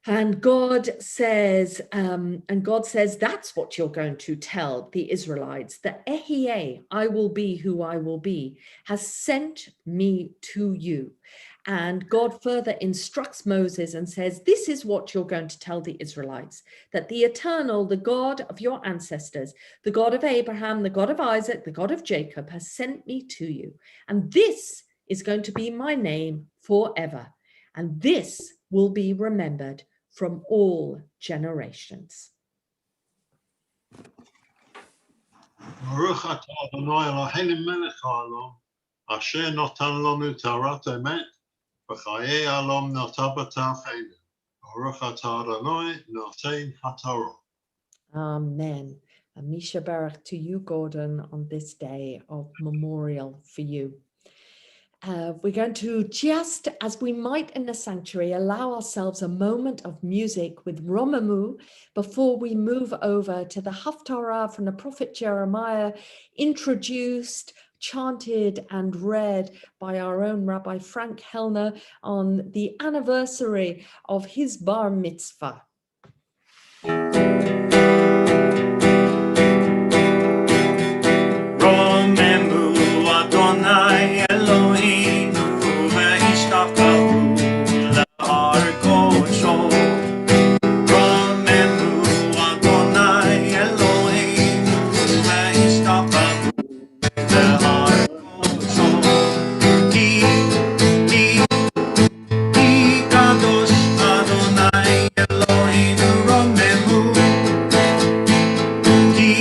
And God says, that's what you're going to tell the Israelites. The Ehyeh, I will be who I will be, has sent me to you. And God further instructs Moses and says, this is what you're going to tell the Israelites, that the eternal, the God of your ancestors, the God of Abraham, the God of Isaac, the God of Jacob has sent me to you. And this is going to be my name forever. And this will be remembered from all generations. Baruch atah Adonai Eloheinu melech haolam, asher notan lanu tarat emet, v'chayei olam nata b'ta'afenu. Baruch atah Adonai noten haTorah. Amen. And Misha Barak to you, Gordon, on this day of memorial for you. We're going to, just as we might in the sanctuary, allow ourselves a moment of music with Romamu before we move over to the Haftarah from the prophet Jeremiah, introduced, chanted and read by our own Rabbi Frank Hellner on the anniversary of his bar mitzvah. Adonai Eloheinu ve'ishtachtaru lehar kodsho. Romemu Adonai Eloheinu ve'ishtachtaru lehar kodsho. Ki kadosh Adonai Eloheinu romemu. Ki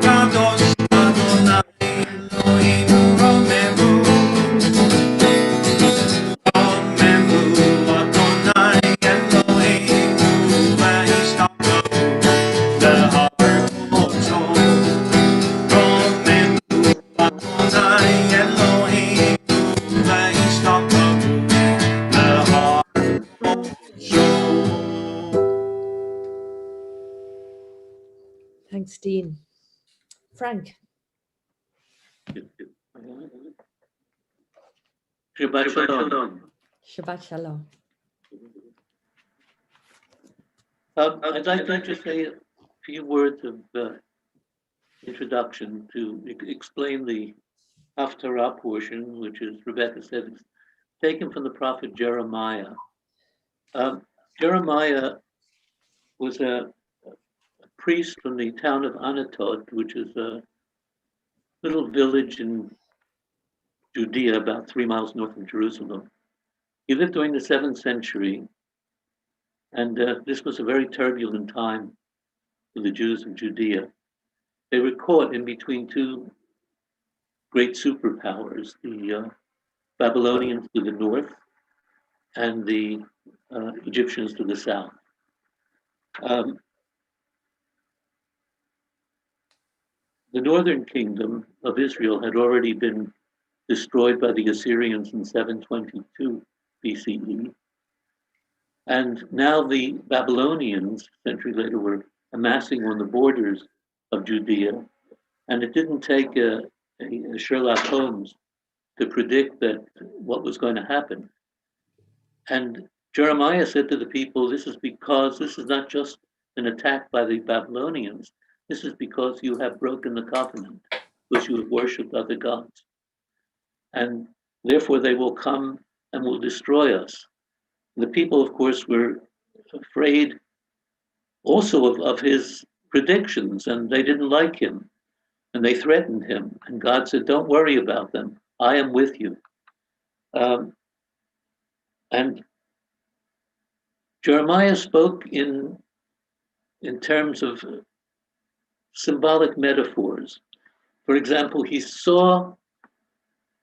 kadosh Adonai Eloheinu romemu. Romemu Adonai Eloheinu ve'ishtachtaru lehar kodsho. Romemu Adonai Eloheinu ve'ishtachtaru lehar kodsho. Thanks, Dean. Frank. Shabbat Shalom. Shabbat Shalom. I'd like to just say a few words of introduction to explain the Haftarah portion, which is, Rebecca said, is taken from the prophet Jeremiah. Jeremiah was a priest from the town of Anatot, which is a little village in Judea, about 3 miles north of Jerusalem. He lived during the 7th century, and this was a very turbulent time for the Jews of Judea. They were caught in between two great superpowers, the Babylonians to the north and the Egyptians to the south. The northern kingdom of Israel had already been destroyed by the Assyrians in 722 BCE. And now the Babylonians, a century later, were amassing on the borders of Judea. And it didn't take a Sherlock Holmes to predict that what was going to happen. And Jeremiah said to the people, this is because this is not just an attack by the Babylonians. This is because you have broken the covenant, because you have worshipped other gods. And therefore they will come and will destroy us. The people, of course, were afraid also of his predictions, and they didn't like him, and they threatened him. And God said, don't worry about them. I am with you. And Jeremiah spoke in terms of symbolic metaphors. For example, he saw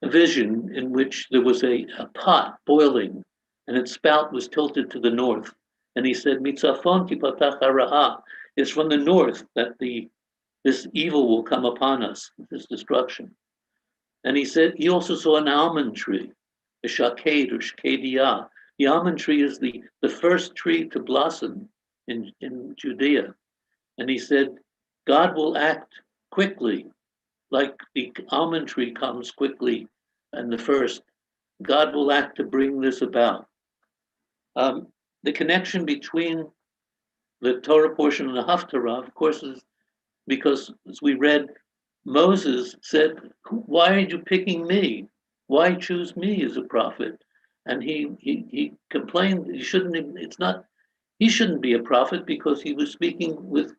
a vision in which there was a pot boiling, and its spout was tilted to the north. And he said, Mitzafon tipatach hara'ah. It's from the north that the this evil will come upon us, this destruction. And he said, he also saw an almond tree, a shaked or shkediyah. The almond tree is the first tree to blossom in Judea. And he said, God will act quickly, like the almond tree comes quickly and the first. God will act to bring this about. The connection between the Torah portion and the Haftarah, of course, is because, as we read, Moses said, why are you picking me? Why choose me as a prophet? And he complained he shouldn't be a prophet because he was speaking with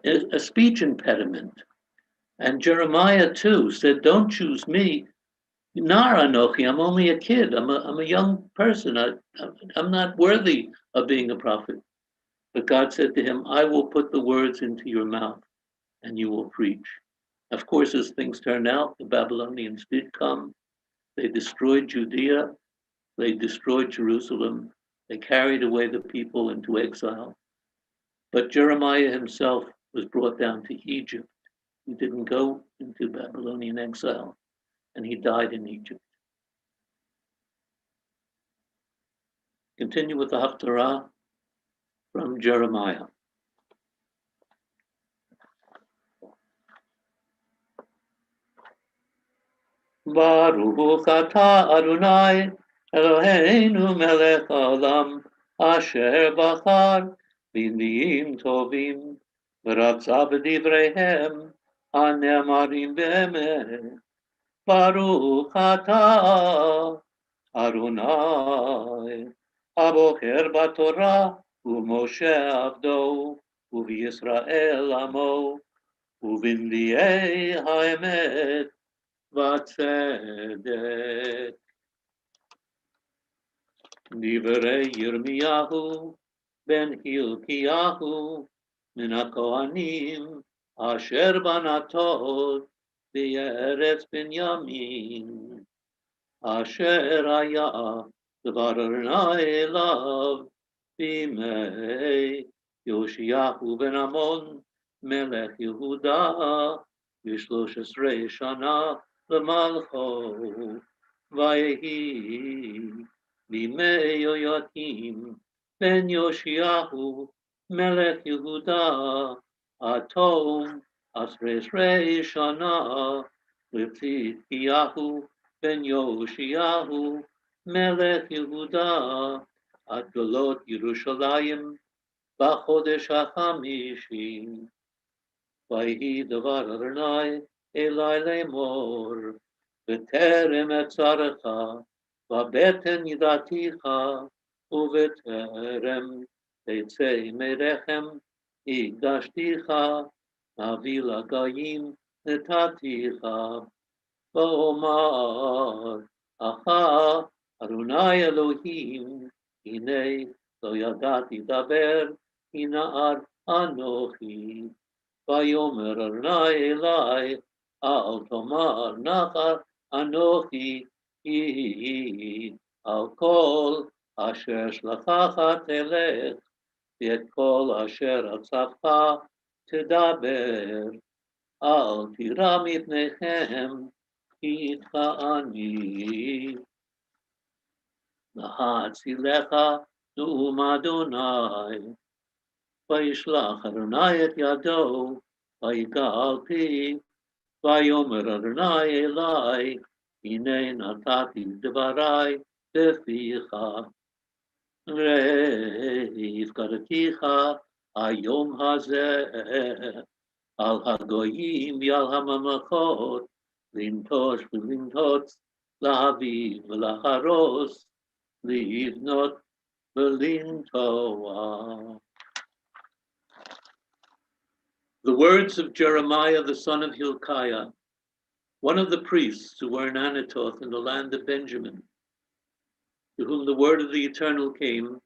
a speech impediment. And Jeremiah too said, don't choose me. Nar Anochi, I'm only a kid. I'm a young person. I'm not worthy of being a prophet. But God said to him, I will put the words into your mouth and you will preach. Of course, as things turned out, the Babylonians did come. They destroyed Judea. They destroyed Jerusalem. They carried away the people into exile. But Jeremiah himself was brought down to Egypt. He didn't go into Babylonian exile, and he died in Egypt. Continue with the Haftarah from Jeremiah. Baruch atah Adonai Eloheinu melech haolam asher bachar b'nbiim tovim v'ratza b'divreihem hanemarim b'emet. Baruch atah Adonai abocher b'torah u'Moshe avdo u'v'Yisrael amo u'v'nbiei ha'emet v'tzedek. Divrei Yirmiyahu ben Hilkiyahu min haKohanim asher banatot b'Eretz Binyamin asher haya dvar Adonai elav b'mei Yoshiyahu ben Amon melech Yehuda b'shlosh esrei shana l'malcho v'yehi b'mei Yoyakim ben Yoshiyahu melech Yehuda atom asrei shana l'Tzidkiyahu ben Yoshiyahu melech Yehuda ad golot Yerushalayim b'chodesh ha'chamishi v'yehi davar Adonai elai lemor v'terem etzarecha v'beten yidaticha uveterem tetzei merechem igdashticha avila gayim netaticha v'omar acha Adonai Elohim hinei lo yadati daber hina'ar anochi v'yomer Adonai elai al tomar nachar anochi al kol asher shlachacha telech v'et kol asher atzavcha tedaber al tira mipnechem itcha ani lahatzilecha nu'um Adonai v'yishlach Adonai et yado v'yigal pi v'yomer Adonai elai Hinei natati dvarai beficha והפקדתיך היום הזה על הגויים ועל הממלכות לנטוש ולנטוץ להביא ולהרוס לבנות ולנטוע. The words of Jeremiah the son of Hilkiah, one of the priests who were in Anatoth in the land of Benjamin, to whom the word of the Eternal came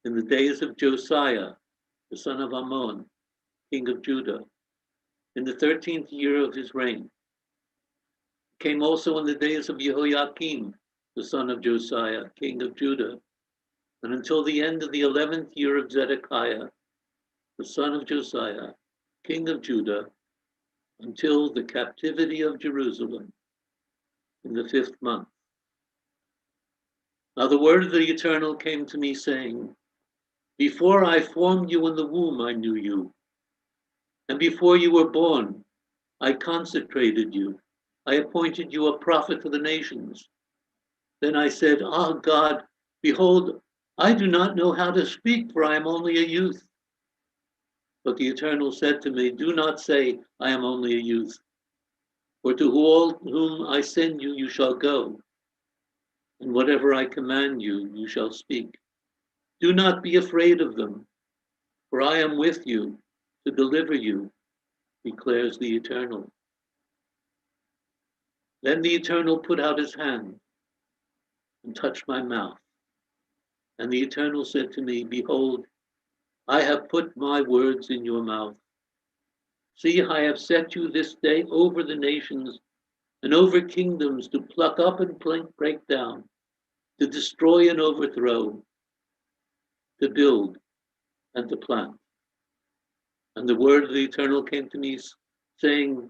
in the days of Josiah, the son of Ammon, king of Judah, in the 13th year of his reign. It came also in the days of Jehoiakim, the son of Josiah, king of Judah, and until the end of the 11th year of Zedekiah, the son of Josiah, king of Judah, until the captivity of Jerusalem in the 5th month. Now the word of the Eternal came to me, saying, before I formed you in the womb, I knew you. And before you were born, I consecrated you. I appointed you a prophet to the nations. Then I said, ah, God, behold, I do not know how to speak, for I am only a youth. But the Eternal said to me, do not say, I am only a youth. For to all whom I send you, you shall go. And whatever I command you, you shall speak. Do not be afraid of them, for I am with you to deliver you, declares the Eternal. Then the Eternal put out his hand and touched my mouth. And the Eternal said to me, behold, I have put my words in your mouth. See, I have set you this day over the nations and over kingdoms to pluck up and break down, to destroy and overthrow, to build and to plant. And the word of the Eternal came to me, saying,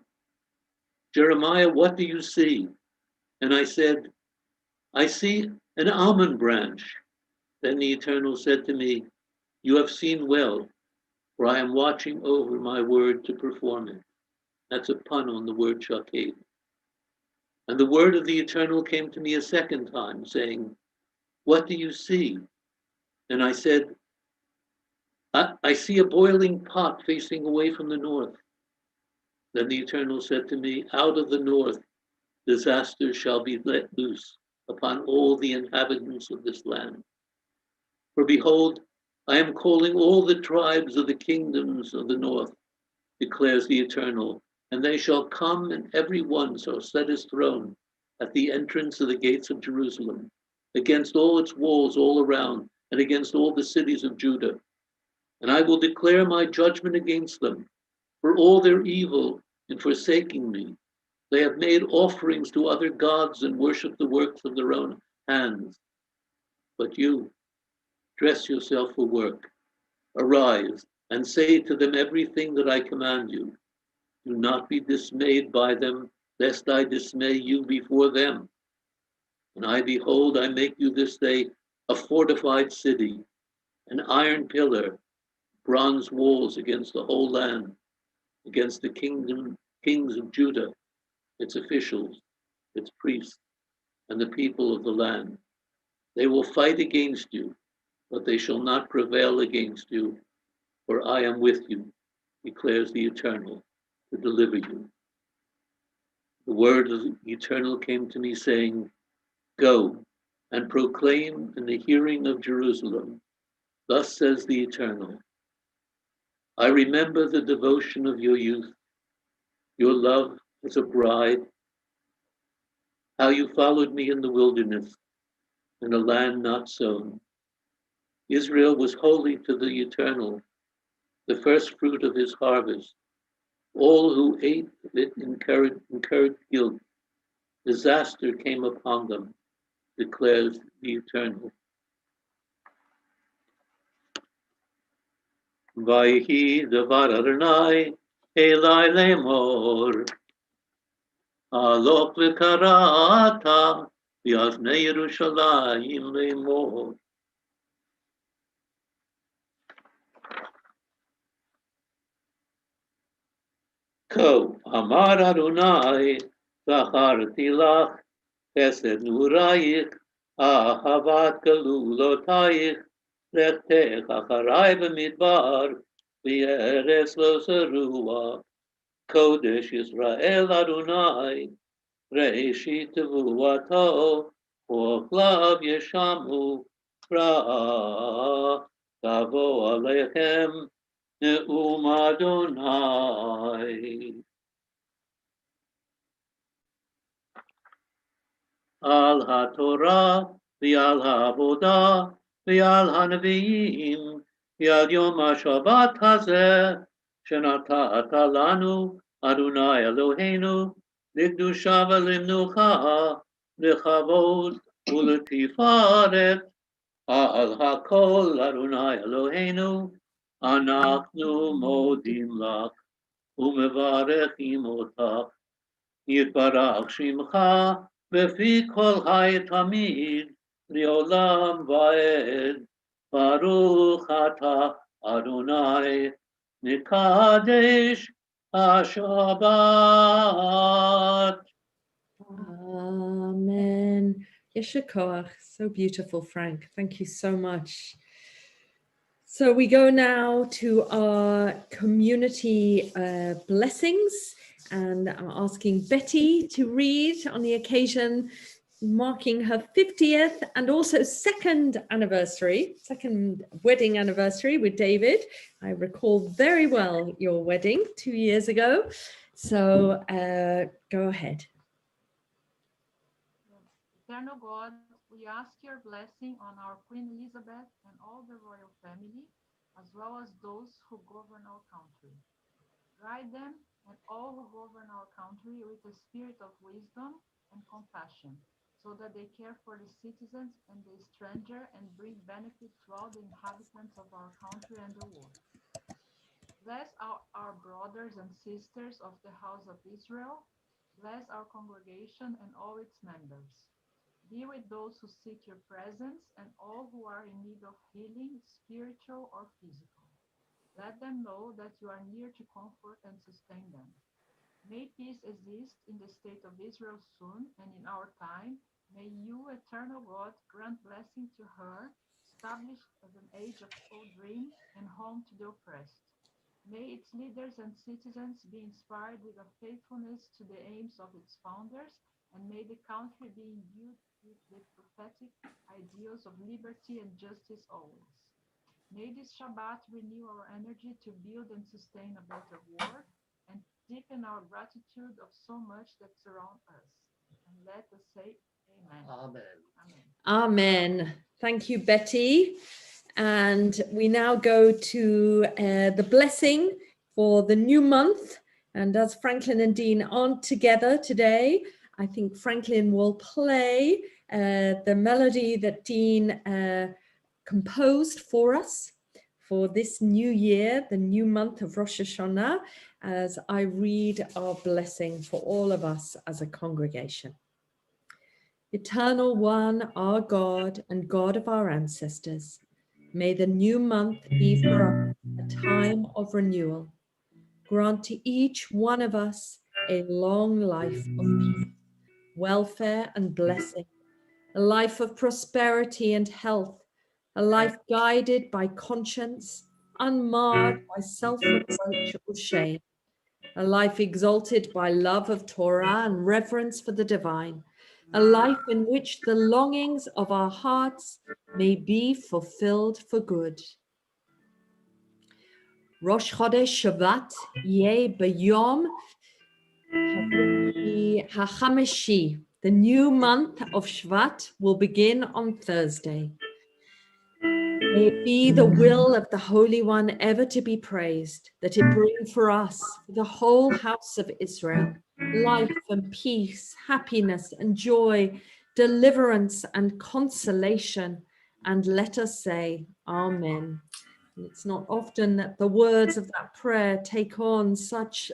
Jeremiah, what do you see? And I said, I see an almond branch. Then the Eternal said to me, you have seen well, for I am watching over my word to perform it. That's a pun on the word shaked. And the word of the Eternal came to me a second time, saying, what do you see? And I said, I see a boiling pot facing away from the north. Then the Eternal said to me, out of the north, disaster shall be let loose upon all the inhabitants of this land. For behold, I am calling all the tribes of the kingdoms of the north, declares the Eternal, and they shall come, and every one shall set his throne at the entrance of the gates of Jerusalem, against all its walls all around, and against all the cities of Judah. And I will declare my judgment against them for all their evil in forsaking me. They have made offerings to other gods and worshiped the works of their own hands. But you, dress yourself for work. Arise and say to them everything that I command you. Do not be dismayed by them, lest I dismay you before them. And I, behold, I make you this day a fortified city, an iron pillar, bronze walls against the whole land, against the kings of Judah, its officials, its priests, and the people of the land. They will fight against you, but they shall not prevail against you, for I am with you, declares the Eternal, to deliver you. The word of the Eternal came to me, saying, go and proclaim in the hearing of Jerusalem, thus says the Eternal, I remember the devotion of your youth, your love as a bride, how you followed me in the wilderness, in a land not sown. Israel was holy to the Eternal, the first fruit of his harvest. All who ate of it incurred guilt. Disaster came upon them, declares the Eternal. Vayhi davar Adonai Eli lemor Alok v'karata V'avnei Yerushalayim lemor. Ko amar Adonai Zacharti lach Chesed nurayich Ahavat galulotayich Lechtech acharai b'midbar V'yeres lo zerua Kodesh Yisrael Adonai Reishit tevuato Ochlav yeshamu Ra Tavo alechem Ne'um Adonai Al HaTorah V'al HaAvodah V'al HaNevi'im V'al Yom HaShabbat Hazeh Shenatata Lanu Adonai Eloheinu L'Kedusha V'Limnucha L'Chavod U'Letifaret Al HaKol Adonai Eloheinu אנחנו מודים לך ומברכים אותך. יתברך שמך בפי כל חי תמיד, לעולם ועד. ברוך אתה, אדוני, נקדש השבת. Amen. Yesha Koach. So beautiful, Frank. Thank you so much. So we go now to our community blessings, and I'm asking Betty to read on the occasion marking her 50th and also second wedding anniversary with David. I recall very well your wedding 2 years ago. So go ahead. Eternal God, we ask your blessing on our Queen Elizabeth and all the royal family, as well as those who govern our country. Guide them and all who govern our country with a spirit of wisdom and compassion, so that they care for the citizens and the stranger and bring benefit to all the inhabitants of our country and the world. Bless our brothers and sisters of the house of Israel. Bless our congregation and all its members. Be with those who seek your presence and all who are in need of healing, spiritual or physical. Let them know that you are near to comfort and sustain them. May peace exist in the state of Israel soon and in our time. May you, eternal God, grant blessing to her, established as an age of full dreams and home to the oppressed. May its leaders and citizens be inspired with a faithfulness to the aims of its founders, and may the country be imbued with the prophetic ideals of liberty and justice always. May this Shabbat renew our energy to build and sustain a better world and deepen our gratitude of so much that surrounds us. And let us say amen. Amen. Amen. Thank you, Betty. And we now go to the blessing for the new month. And as Franklin and Dean aren't together today, I think Franklin will play the melody that Dean composed for us for this new year, the new month of Rosh Hashanah, as I read our blessing for all of us as a congregation. Eternal One, our God and God of our ancestors, may the new month be for us a time of renewal. Grant to each one of us a long life of peace, welfare and blessing, a life of prosperity and health, a life guided by conscience, unmarred by self-reproach or shame, a life exalted by love of Torah and reverence for the divine, a life in which the longings of our hearts may be fulfilled for good. Rosh Chodesh Shabbat yeh b'yom ha'chamishi. The new month of Shvat will begin on Thursday. May it be the will of the Holy One ever to be praised, that it bring for us, for the whole house of Israel, life and peace, happiness and joy, deliverance and consolation. And let us say, Amen. And it's not often that the words of that prayer take on such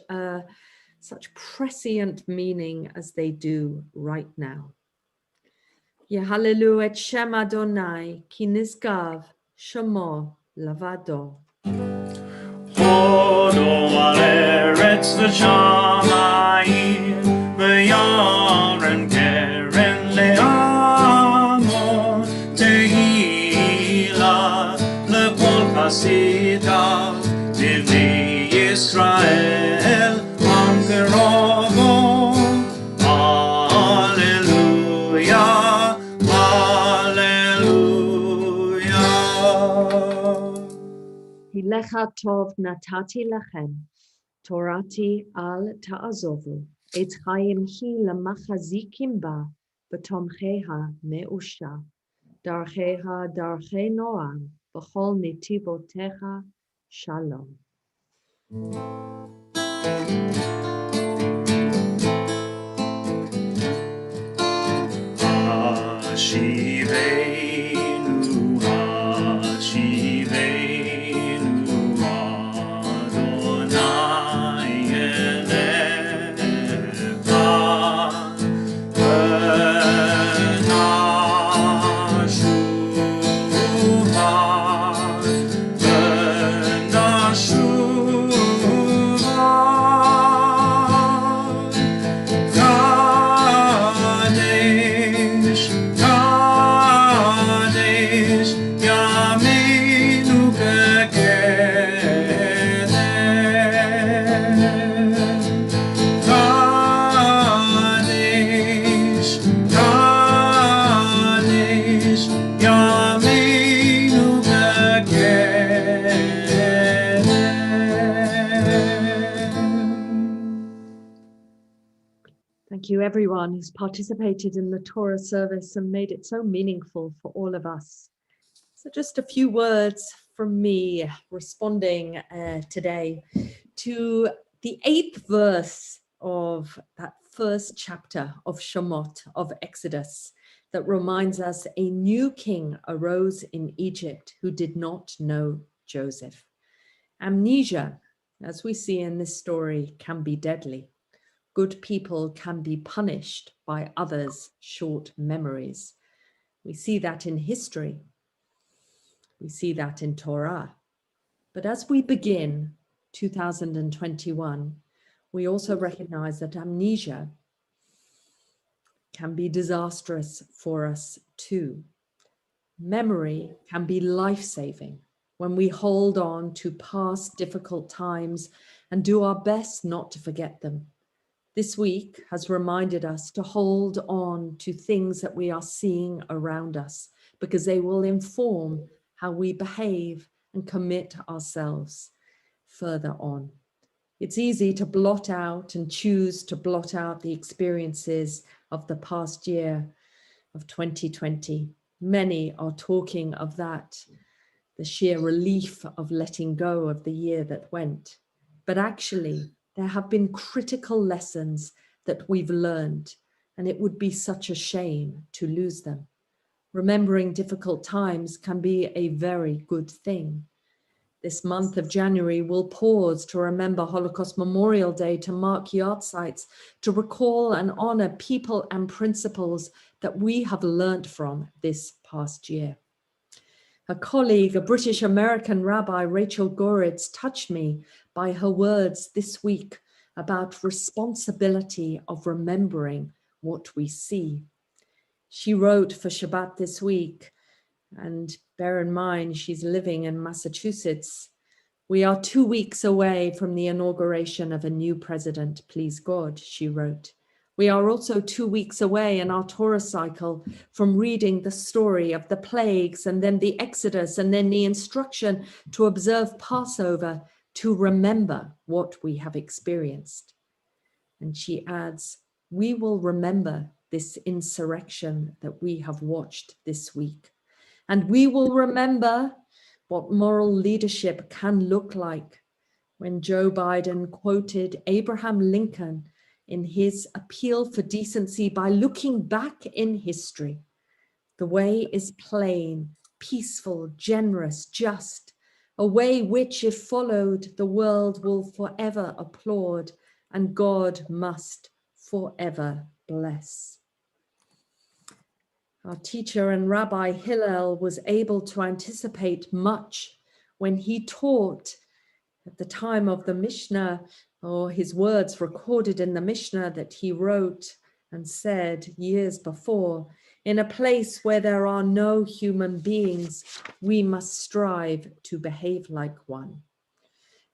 prescient meaning as they do right now. Yehalelu et Shem Adonai, ki nizgav shemo lavado. Hodo al eretz v'shamayim, v'yaren keren le'amon, tehila lekol chasidav, divnei Yisrael, am kerovo. Hallelujah, hallelujah. Hilecha tov natati lachem, Torati al ta'azovu, et chayim hi lamachazikim ba, v'tomcheha me'usha, darcheha darchei noam, v'chol nitivotecha shalom. Hashivenu, Hashivenu, thank you everyone who's participated in the Torah service and made it so meaningful for all of us. So just a few words from me responding today to the 8th verse of that first chapter of Shemot, of Exodus, that reminds us a new king arose in Egypt who did not know Joseph. Amnesia, as we see in this story, can be deadly. Good people can be punished by others' short memories. We see that in history. We see that in Torah. But as we begin 2021, we also recognize that amnesia can be disastrous for us too. Memory can be life-saving when we hold on to past difficult times and do our best not to forget them. This week has reminded us to hold on to things that we are seeing around us because they will inform how we behave and commit ourselves further on. It's easy to blot out and choose to blot out the experiences of the past year of 2020. Many are talking of that, the sheer relief of letting go of the year that went. But actually, there have been critical lessons that we've learned, and it would be such a shame to lose them. Remembering difficult times can be a very good thing. This month of January, we'll pause to remember Holocaust Memorial Day, to mark yard sites, to recall and honor people and principles that we have learned from this past year. A colleague, a British American rabbi, Rachel Goritz, touched me by her words this week about responsibility of remembering what we see. She wrote for Shabbat this week, and bear in mind, she's living in Massachusetts. We are 2 weeks away from the inauguration of a new president, please God, she wrote. We are also 2 weeks away in our Torah cycle from reading the story of the plagues and then the Exodus and then the instruction to observe Passover, to remember what we have experienced. And she adds, we will remember this insurrection that we have watched this week. And we will remember what moral leadership can look like when Joe Biden quoted Abraham Lincoln in his appeal for decency by looking back in history. The way is plain, peaceful, generous, just, a way which, if followed, the world will forever applaud and God must forever bless. Our teacher and Rabbi Hillel was able to anticipate much when he taught at the time of the Mishnah, or his words recorded in the Mishnah that he wrote and said years before, in a place where there are no human beings, we must strive to behave like one.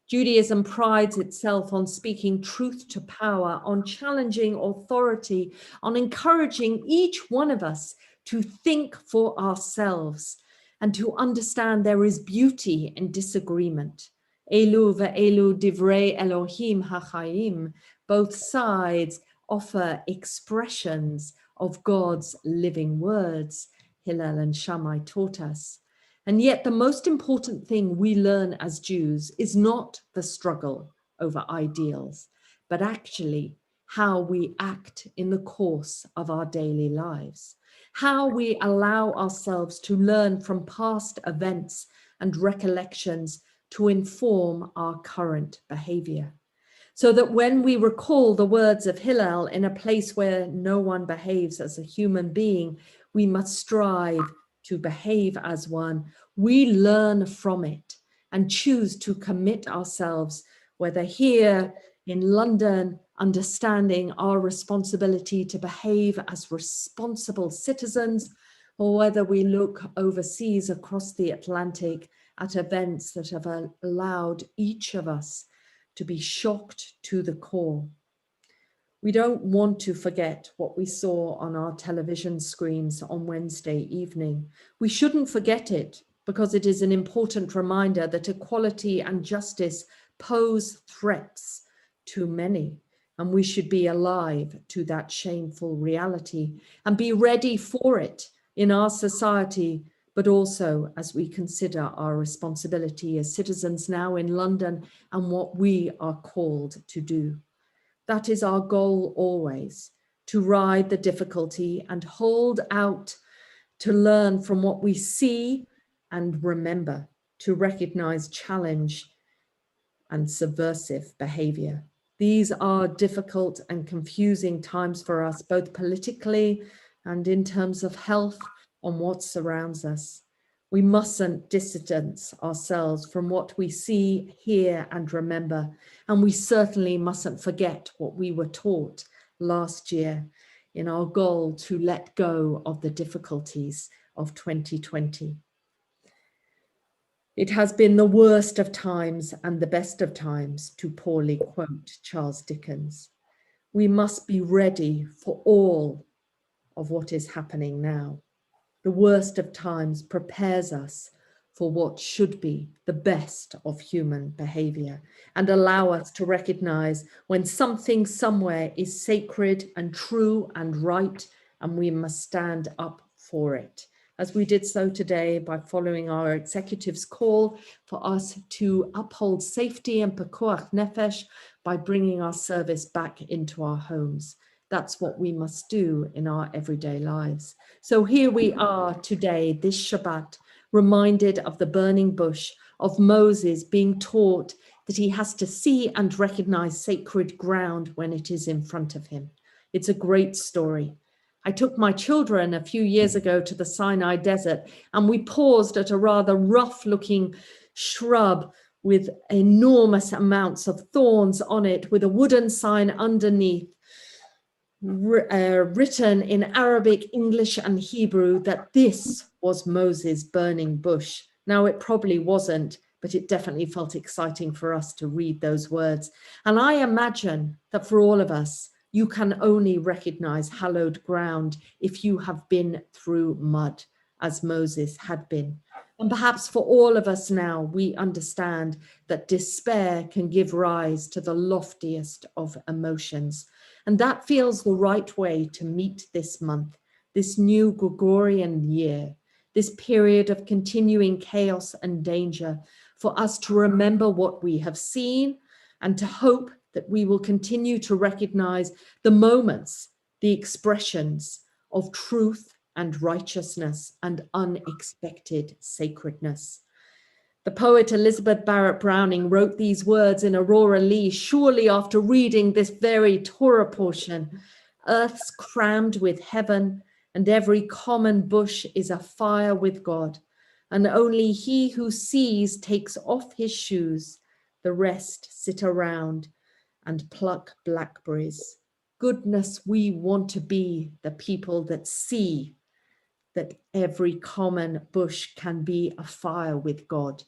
Judaism prides itself on speaking truth to power, on challenging authority, on encouraging each one of us to think for ourselves and to understand there is beauty in disagreement. Elu ve'elu divrei Elohim hachayim. Both sides offer expressions of God's living words, Hillel and Shammai taught us. And yet the most important thing we learn as Jews is not the struggle over ideals, but actually how we act in the course of our daily lives, how we allow ourselves to learn from past events and recollections to inform our current behavior. So that when we recall the words of Hillel, in a place where no one behaves as a human being, we must strive to behave as one. We learn from it and choose to commit ourselves, whether here in London, understanding our responsibility to behave as responsible citizens, or whether we look overseas across the Atlantic at events that have allowed each of us to be shocked to the core. We don't want to forget what we saw on our television screens on Wednesday evening. We shouldn't forget it because it is an important reminder that equality and justice pose threats to many. And we should be alive to that shameful reality and be ready for it in our society, but also as we consider our responsibility as citizens now in London and what we are called to do. That is our goal always, to ride the difficulty and hold out, to learn from what we see and remember, to recognize challenge and subversive behavior. These are difficult and confusing times for us, both politically and in terms of health and what surrounds us. We mustn't distance ourselves from what we see, hear, and remember. And we certainly mustn't forget what we were taught last year in our goal to let go of the difficulties of 2020. It has been the worst of times and the best of times, to poorly quote Charles Dickens. We must be ready for all of what is happening now. The worst of times prepares us for what should be the best of human behavior and allow us to recognize when something somewhere is sacred and true and right, and we must stand up for it, as we did so today by following our executive's call for us to uphold safety and pekuach nefesh by bringing our service back into our homes. That's what we must do in our everyday lives. So here we are today, this Shabbat, reminded of the burning bush, of Moses being taught that he has to see and recognize sacred ground when it is in front of him. It's a great story. I took my children a few years ago to the Sinai desert, and we paused at a rather rough-looking shrub with enormous amounts of thorns on it, with a wooden sign underneath, written in Arabic, English, and Hebrew, that this was Moses' burning bush. Now, it probably wasn't, but it definitely felt exciting for us to read those words. And I imagine that for all of us, you can only recognize hallowed ground if you have been through mud, as Moses had been. And perhaps for all of us now, we understand that despair can give rise to the loftiest of emotions. And that feels the right way to meet this month, this new Gregorian year, this period of continuing chaos and danger, for us to remember what we have seen and to hope that we will continue to recognize the moments, the expressions of truth and righteousness and unexpected sacredness. The poet Elizabeth Barrett Browning wrote these words in Aurora Leigh, surely after reading this very Torah portion: earth's crammed with heaven, and every common bush is afire with God, and only he who sees takes off his shoes, the rest sit around and pluck blackberries. Goodness, we want to be the people that see that every common bush can be afire with God.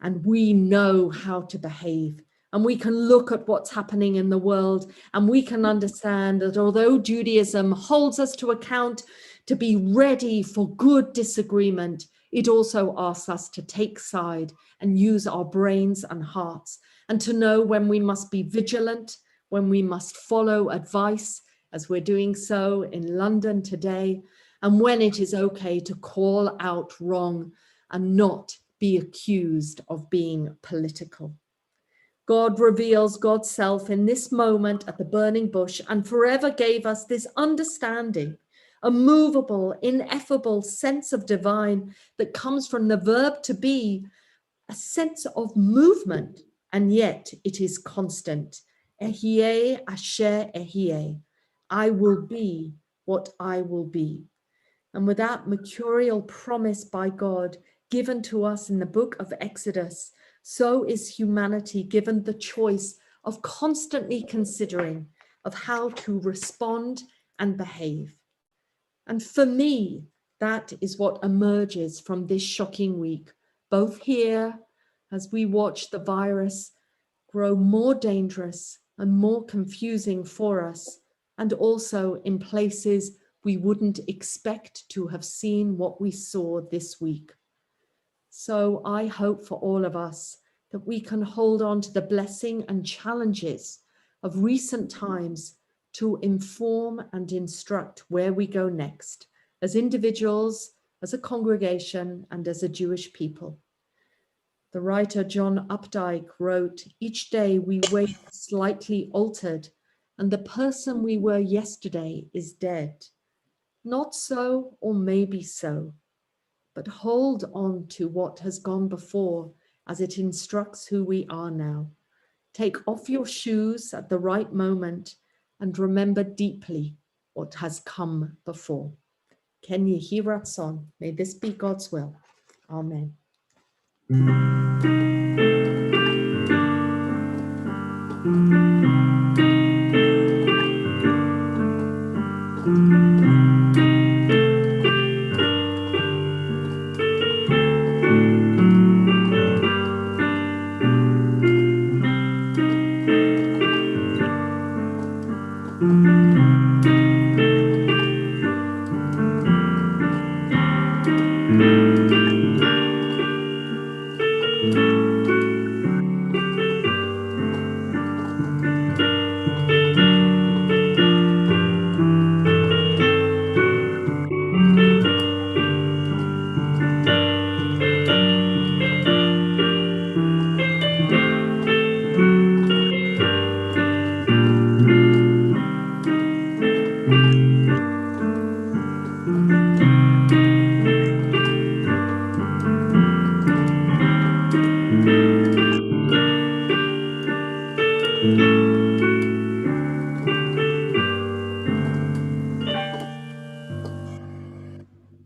And we know how to behave. And we can look at what's happening in the world, and we can understand that although Judaism holds us to account to be ready for good disagreement, it also asks us to take side and use our brains and hearts, and to know when we must be vigilant, when we must follow advice, as we're doing so in London today, and when it is okay to call out wrong and not be accused of being political. God reveals God's self in this moment at the burning bush and forever gave us this understanding, a movable, ineffable sense of divine that comes from the verb to be, a sense of movement, and yet it is constant. Ehyeh asher ehyeh. I will be what I will be. And with that mercurial promise by God given to us in the book of Exodus, so is humanity given the choice of constantly considering of how to respond and behave. And for me, that is what emerges from this shocking week, both here as we watch the virus grow more dangerous and more confusing for us, and also in places we wouldn't expect to have seen what we saw this week. So I hope for all of us that we can hold on to the blessing and challenges of recent times to inform and instruct where we go next, as individuals, as a congregation, and as a Jewish people. The writer John Updike wrote, "Each day we wake slightly altered, and the person we were yesterday is dead. Not so, or maybe so, but hold on to what has gone before as it instructs who we are now. Take off your shoes at the right moment and remember deeply what has come before." Ken Yehi Ratzon. May this be God's will. Amen.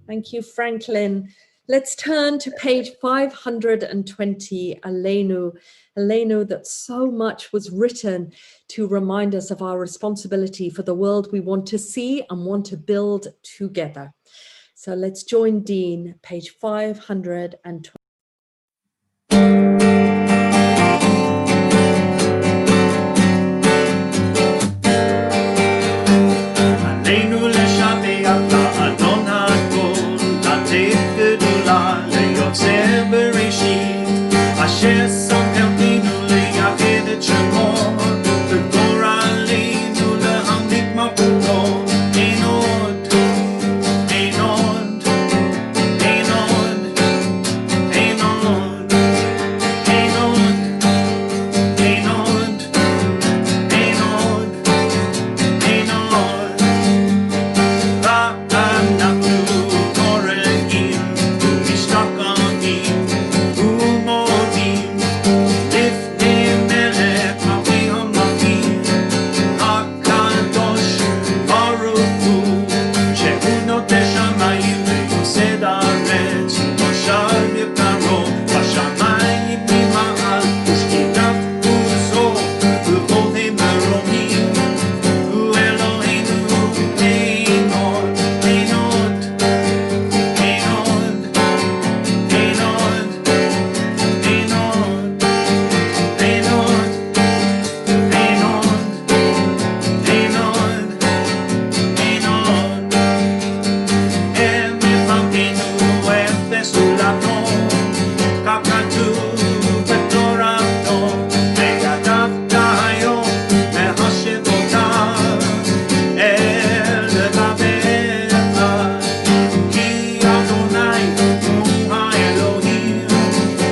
Thank you, Franklin. Let's turn to page 520, Aleinu, that so much was written to remind us of our responsibility for the world we want to see and want to build together. So let's join Dean, page 520. עלינו לשבח לאדון הכל, לתת גדולה ליוצר בראשית, אשר שם אלוהינו לייחד את שמו, וגורלנו להמליך מלכותו. אין עוד, אין עוד, אין עוד, אין עוד, אין עוד, אין עוד, אין עוד, אין עוד. ואנחנו קוראים ומשתוקקים ומודים לפני מלך מלכי המלכים, הקדוש ברוך הוא, שהוא נוטה שמיים ויוסד הארץ, ומושב יקרו בשמיים ממעל, ושכינת עוזו וכל הם מרומים. הוא אלוהינו, אין עוד, אין עוד, אין עוד, אין עוד, אין עוד, אין עוד, אין עוד, אין עוד, אין עוד. הם מפלגנו אפס ולבנות, כך כתוב בתורתו, וידעת היום מהשבותיו אל לבביך, כי אדוני הוא האלוהים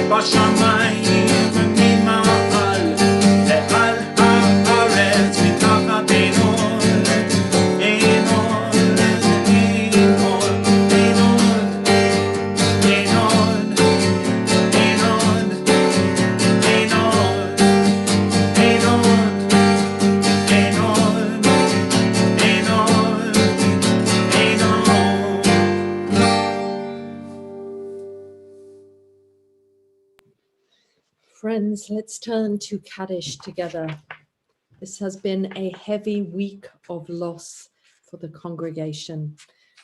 בשמיים ממעל ועל הארץ מתחת. אין עוד, אין עוד, אין עוד, אין עוד, אין עוד, אין עוד, אין עוד, אין עוד, אין עוד, אין עוד, אין עוד. Friends, let's turn to Kaddish together. This has been a heavy week of loss for the congregation.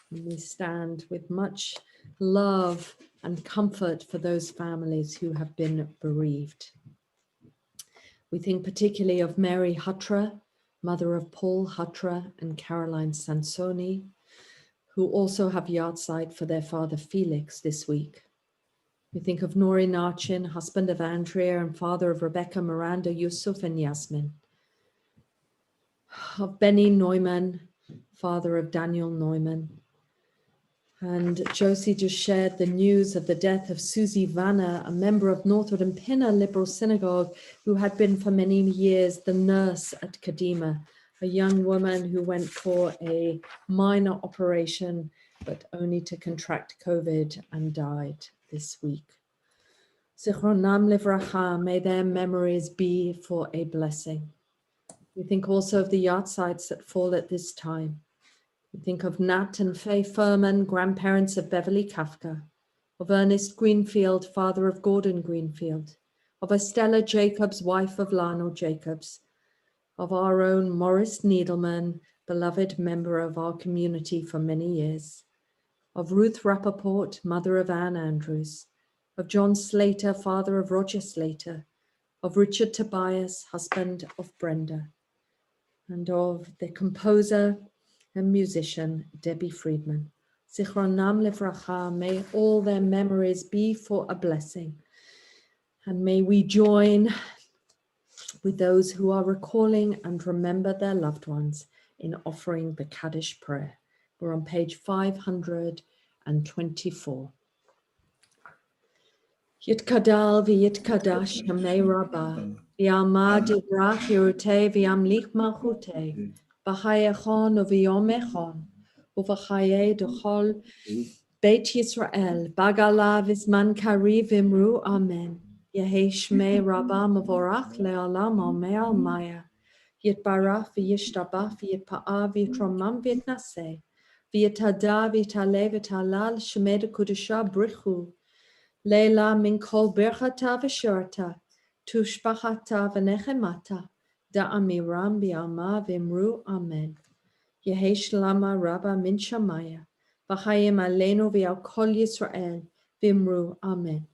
And we stand with much love and comfort for those families who have been bereaved. We think particularly of Mary Hutra, mother of Paul Hutra and Caroline Sansoni, who also have yahrzeit for their father Felix this week. We think of Nori Nachin, husband of Andrea and father of Rebecca, Miranda, Yusuf, and Yasmin. of Benny Neumann, father of Daniel Neumann. And Josie just shared the news of the death of Susie Vanner, a member of Northwood and Pinner Liberal Synagogue, who had been for many years the nurse at Kadima, a young woman who went for a minor operation, but only to contract COVID and died this week. Zichronam livracha, may their memories be for a blessing. We think also of the yahrzeits that fall at this time. We think of Nat and Faye Furman, grandparents of Beverly Kafka, of Ernest Greenfield, father of Gordon Greenfield, of Estella Jacobs, wife of Lionel Jacobs, of our own Morris Needleman, beloved member of our community for many years, of Ruth Rappaport, mother of Anne Andrews, of John Slater, father of Roger Slater, of Richard Tobias, husband of Brenda, and of the composer and musician Debbie Friedman. Zichronam livracha, may all their memories be for a blessing. And may we join with those who are recalling and remember their loved ones in offering the Kaddish prayer. We're on page 524. Yitkadal v'yitkadash Shamei Rabbah, v'yamad yivrach Yerutei v'yamlich malchutei, b'chayechon u'v'yomechon, u'v'chayei d'chol Beit Yisrael, bagala v'zman kari v'imru amen. Yehei Shmei Rabbah mevorach le'olam amei almaya. Yitbarach v'yishtabach v'yitpa'ah v'yitromam v'yitnaseh. V'yitada v'yitale v'yitalal Shemei d'Kudusha brichu. Leila min kol berchata v'shorta, tushbachata v'nechemata, da'amiram bi'alma v'imru amen. Yehei shlama rabba min shamaya, v'chayim aleinu v'al kol Yisrael, v'imru amen.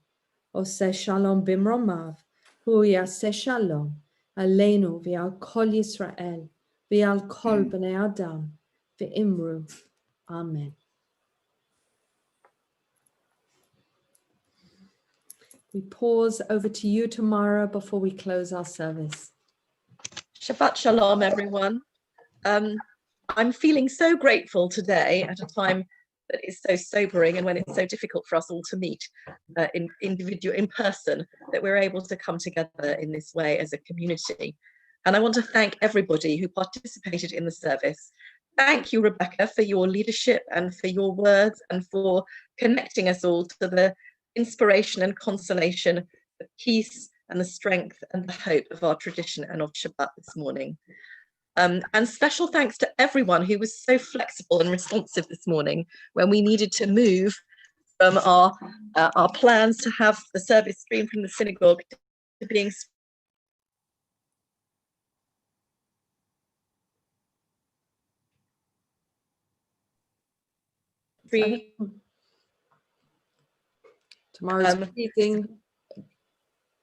Oseh shalom bimromav, hu yaseh shalom, aleinu v'al kol Yisrael, v'al kol b'nei adam, v'imru amen. We pause over to you, Tamara, before we close our service. Shabbat Shalom, everyone. I'm feeling so grateful today at a time that is so sobering and when it's so difficult for us all to meet in person, that we're able to come together in this way as a community. And I want to thank everybody who participated in the service. Thank you, Rebecca, for your leadership and for your words and for connecting us all to the inspiration and consolation, the peace and the strength and the hope of our tradition and of Shabbat this morning. And special thanks to everyone who was so flexible and responsive this morning when we needed to move from our plans to have the service streamed from the synagogue to being streamed. Tamara's speaking.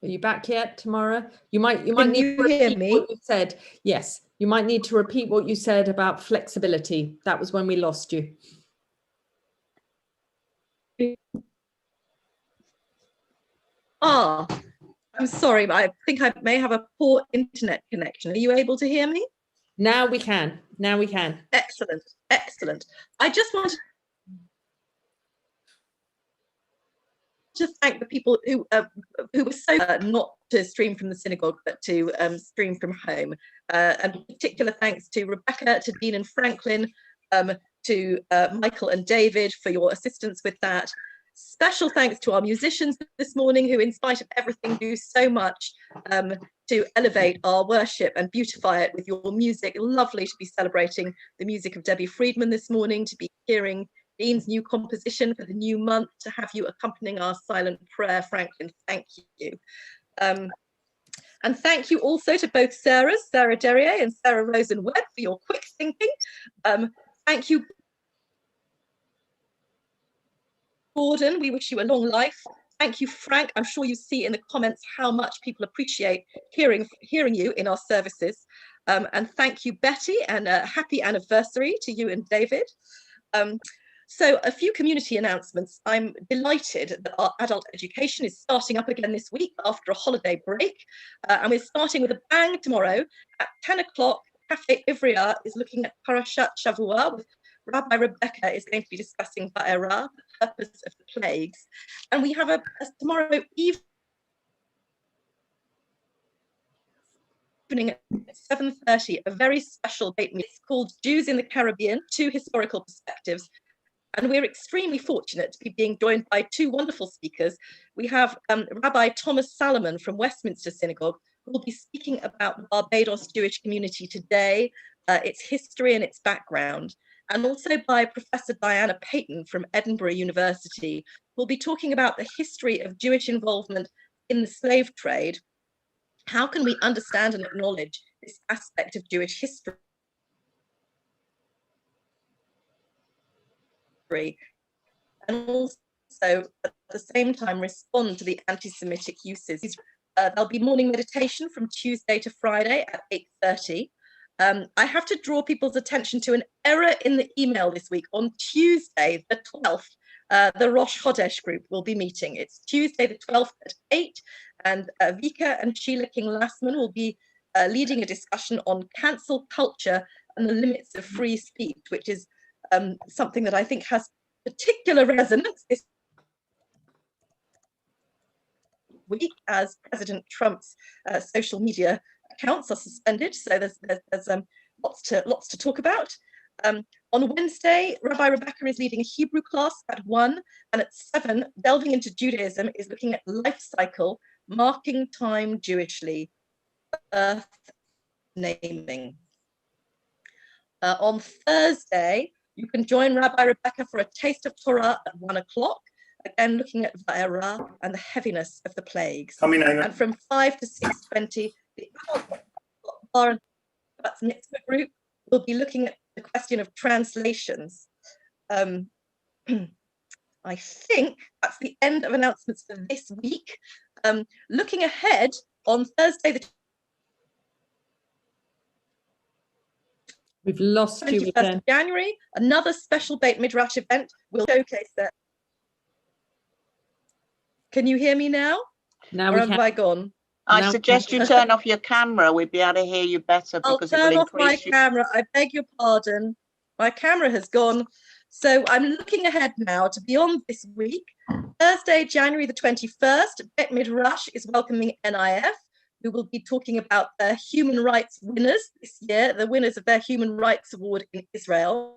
Are you back yet, Tamara? You might need to hear repeat what you said. Yes, you might need to repeat what you said about flexibility. That was when we lost you. I'm sorry, I think I may have a poor internet connection. Are you able to hear me? Now we can. Now we can. Excellent, excellent. I just wanted to thank the people who were so not to stream from the synagogue, but to stream from home. And particular thanks to Rebecca, to Dean and Franklin, to Michael and David for your assistance with that. Special thanks to our musicians this morning who, in spite of everything, do so much to elevate our worship and beautify it with your music. Lovely to be celebrating the music of Debbie Friedman this morning, to be hearing Dean's new composition for the new month, to have you accompanying our silent prayer. Franklin, thank you. And thank you also to both Sarahs, Sarah Derrier and Sarah Rosen-Webb, for your quick thinking. Thank you, Gordon. We wish you a long life. Thank you, Frank. I'm sure you see in the comments how much people appreciate hearing you in our services. And thank you, Betty, and a happy anniversary to you and David. So a few community announcements. I'm delighted that our adult education is starting up again this week after a holiday break. And we're starting with a bang tomorrow at 10 o'clock Cafe Ivrea is looking at Parashat Shavua, with Rabbi Rebecca is going to be discussing Ba'era, the purpose of the plagues. And we have a tomorrow evening at 7:30, a very special date meeting. It's called Jews in the Caribbean, Two Historical Perspectives. And we're extremely fortunate to be being joined by two wonderful speakers. We have Rabbi Thomas Salomon from Westminster Synagogue, who will be speaking about the Barbados Jewish community today, its history and its background. And also by Professor Diana Payton from Edinburgh University, who will be talking about the history of Jewish involvement in the slave trade. How can we understand and acknowledge this aspect of Jewish history? And also at the same time respond to the anti-Semitic uses. There'll be morning meditation from Tuesday to Friday at 8:30. I have to draw people's attention to an error in the email this week. On Tuesday, the 12th, the Rosh Chodesh group will be meeting. It's Tuesday, the 12th at 8, and Vika and Sheila King-Lassman will be leading a discussion on cancel culture and the limits of free speech, which is something that I think has particular resonance this week as President Trump's social media accounts are suspended. So there's lots to talk about. On Wednesday, Rabbi Rebecca is leading a Hebrew class at 1, and at 7, delving into Judaism is looking at life cycle, marking time Jewishly, earth naming. On Thursday, you can join Rabbi Rebecca for a taste of Torah at 1 o'clock, again looking at Va'era and the heaviness of the plagues. And from 5 to 6:20, the Bar and Shabbat Mitzvah group will be looking at the question of translations. I think that's the end of announcements for this week. Looking ahead, on Thursday, the We've lost you 21st again. of January, another special Beit Midrash event will showcase that. Can you hear me now? Now Or we have can. I gone? I Now- suggest you turn off your camera. We'd be able to hear you better I'll because it turn will off my increase you. camera. I beg your pardon. My camera has gone. So I'm looking ahead now to beyond this week. Thursday, January the 21st, Beit Midrash is welcoming NIF, who will be talking about their human rights winners this year, the winners of their Human Rights Award in Israel.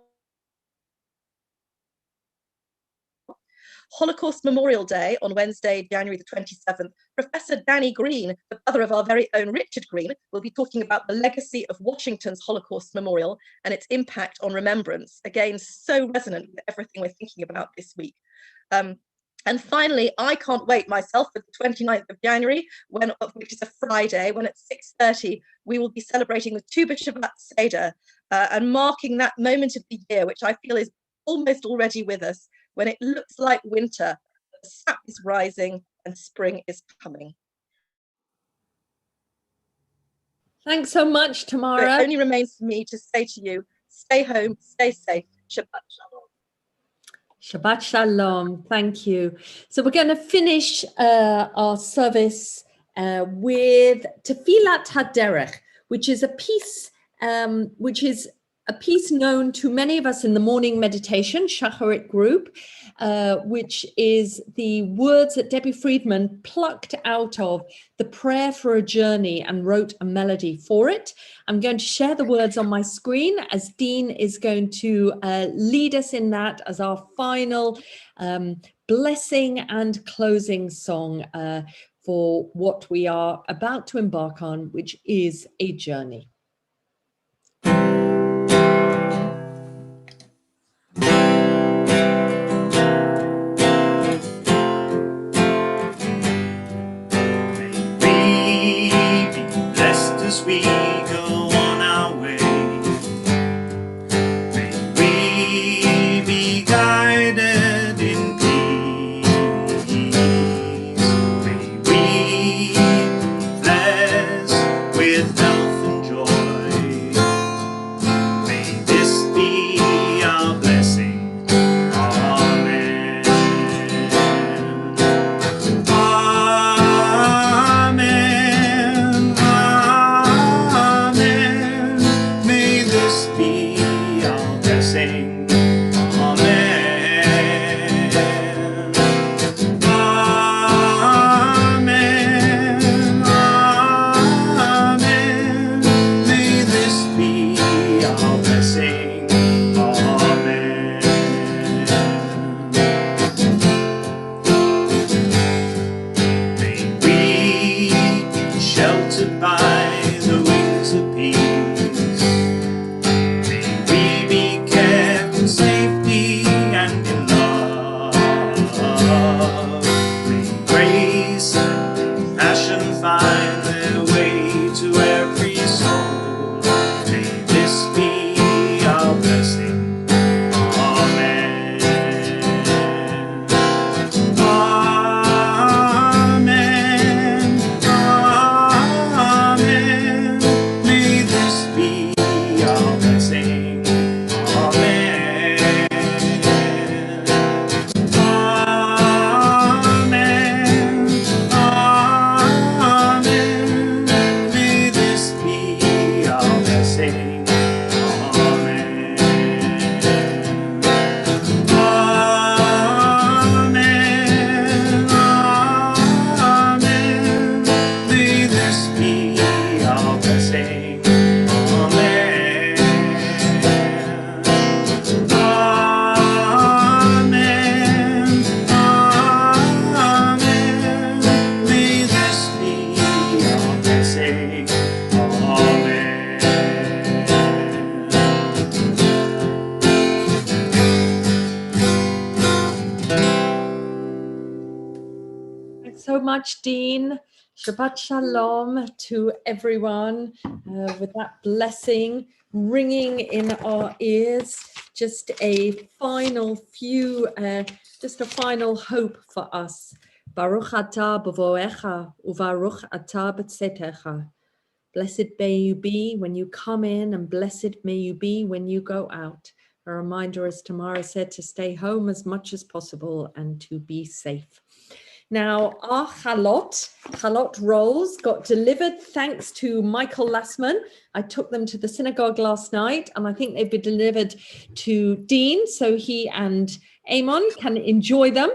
Holocaust Memorial Day on Wednesday, January the 27th, Professor Danny Green, the brother of our very own Richard Green, will be talking about the legacy of Washington's Holocaust Memorial and its impact on remembrance. Again, so resonant with everything we're thinking about this week. And finally, I can't wait myself for the 29th of January, which is a Friday, when at 6:30 we will be celebrating the Tu B'Shabbat Seder and marking that moment of the year, which I feel is almost already with us, when it looks like winter, the sap is rising and spring is coming. Thanks so much, So Tamara. it only remains for me to say to you, stay home, stay safe, Shabbat Shalom. Shabbat Shalom. Thank you. So we're going to finish our service with Tefilat HaDerech, which is a piece known to many of us in the morning meditation, Shacharit group, which is the words that Debbie Friedman plucked out of the Prayer for a Journey and wrote a melody for it. I'm going to share the words on my screen as Dean is going to lead us in that as our final blessing and closing song for what we are about to embark on, which is a journey. As we go on our way, may we be guided in peace. May we be blessed with health and joy. much, Dean. Shabbat Shalom to everyone with that blessing ringing in our ears. Just a final hope for us. Baruch atah b'voecha u'baruch atah b'tzetecha. Blessed may you be when you come in, and blessed may you be when you go out. A reminder, as Tamara said, to stay home as much as possible and to be safe. Now, our chalot rolls got delivered thanks to Michael Lassman. I took them to the synagogue last night, and I think they've been delivered to Dean, so he and Amon can enjoy them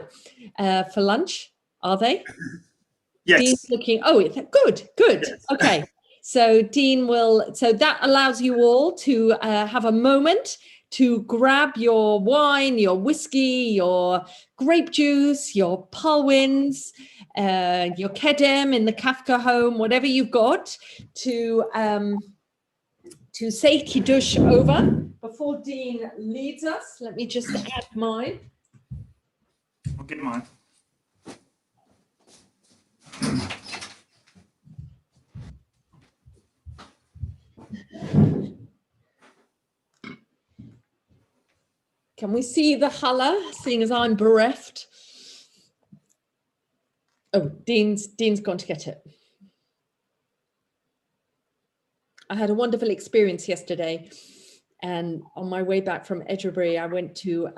for lunch. Are they? Yes. Dean's looking, good. Yes. Okay. So Dean so that allows you all to have a moment to grab your wine, your whiskey, your grape juice, your palwins, your kedem in the Kafka home, whatever you've got, to say Kiddush over. Before Dean leads us, let me just add mine. I'll get mine. Can we see the challah, seeing as I'm bereft? Oh, Dean's gone to get it. I had a wonderful experience yesterday, and on my way back from Edgerbury, I went to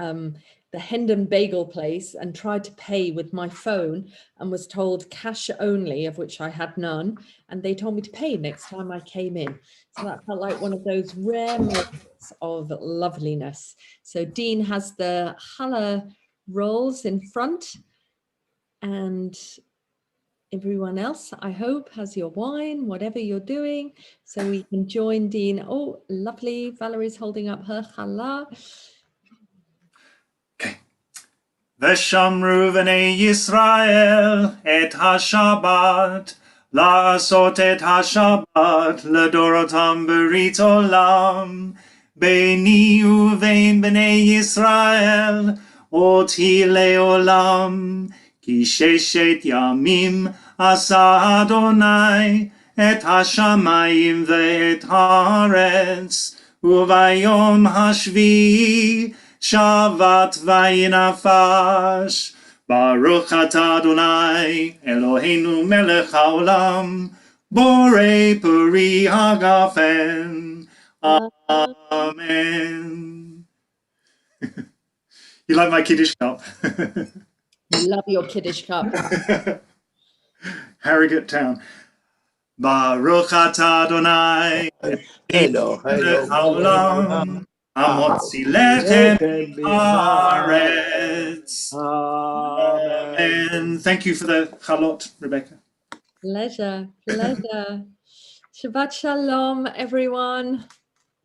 the Hendon Bagel place and tried to pay with my phone and was told cash only, of which I had none, and they told me to pay next time I came in. So that felt like one of those rare moments of loveliness. So Dean has the challah rolls in front, and everyone else, I hope, has your wine, whatever you're doing, so we can join Dean. Oh, lovely. Valerie's holding up her challah. Okay. Veshamru v'nei Yisrael et ha-Shabbat, la'asot et ha-Shabbat, l'dorotam berit olam, beini uvein b'nei Yisrael, oti le'olam, ki sheshet yamim asa Adonai, et ha-shamayim ve'et haaretz, uvayom hashvi, Shabbat vayinafash. Baruch atah Adonai Eloheinu melech haolam, borei peri hagafen. Amen. You like my Kiddush cup? Love your Kiddush cup. Harrogate Town. Baruch atah Adonai Hello, melech haolam, Amotzi lechem haaretz. Amen. Thank you for the chalot, Rebecca. Pleasure. Shabbat Shalom, everyone.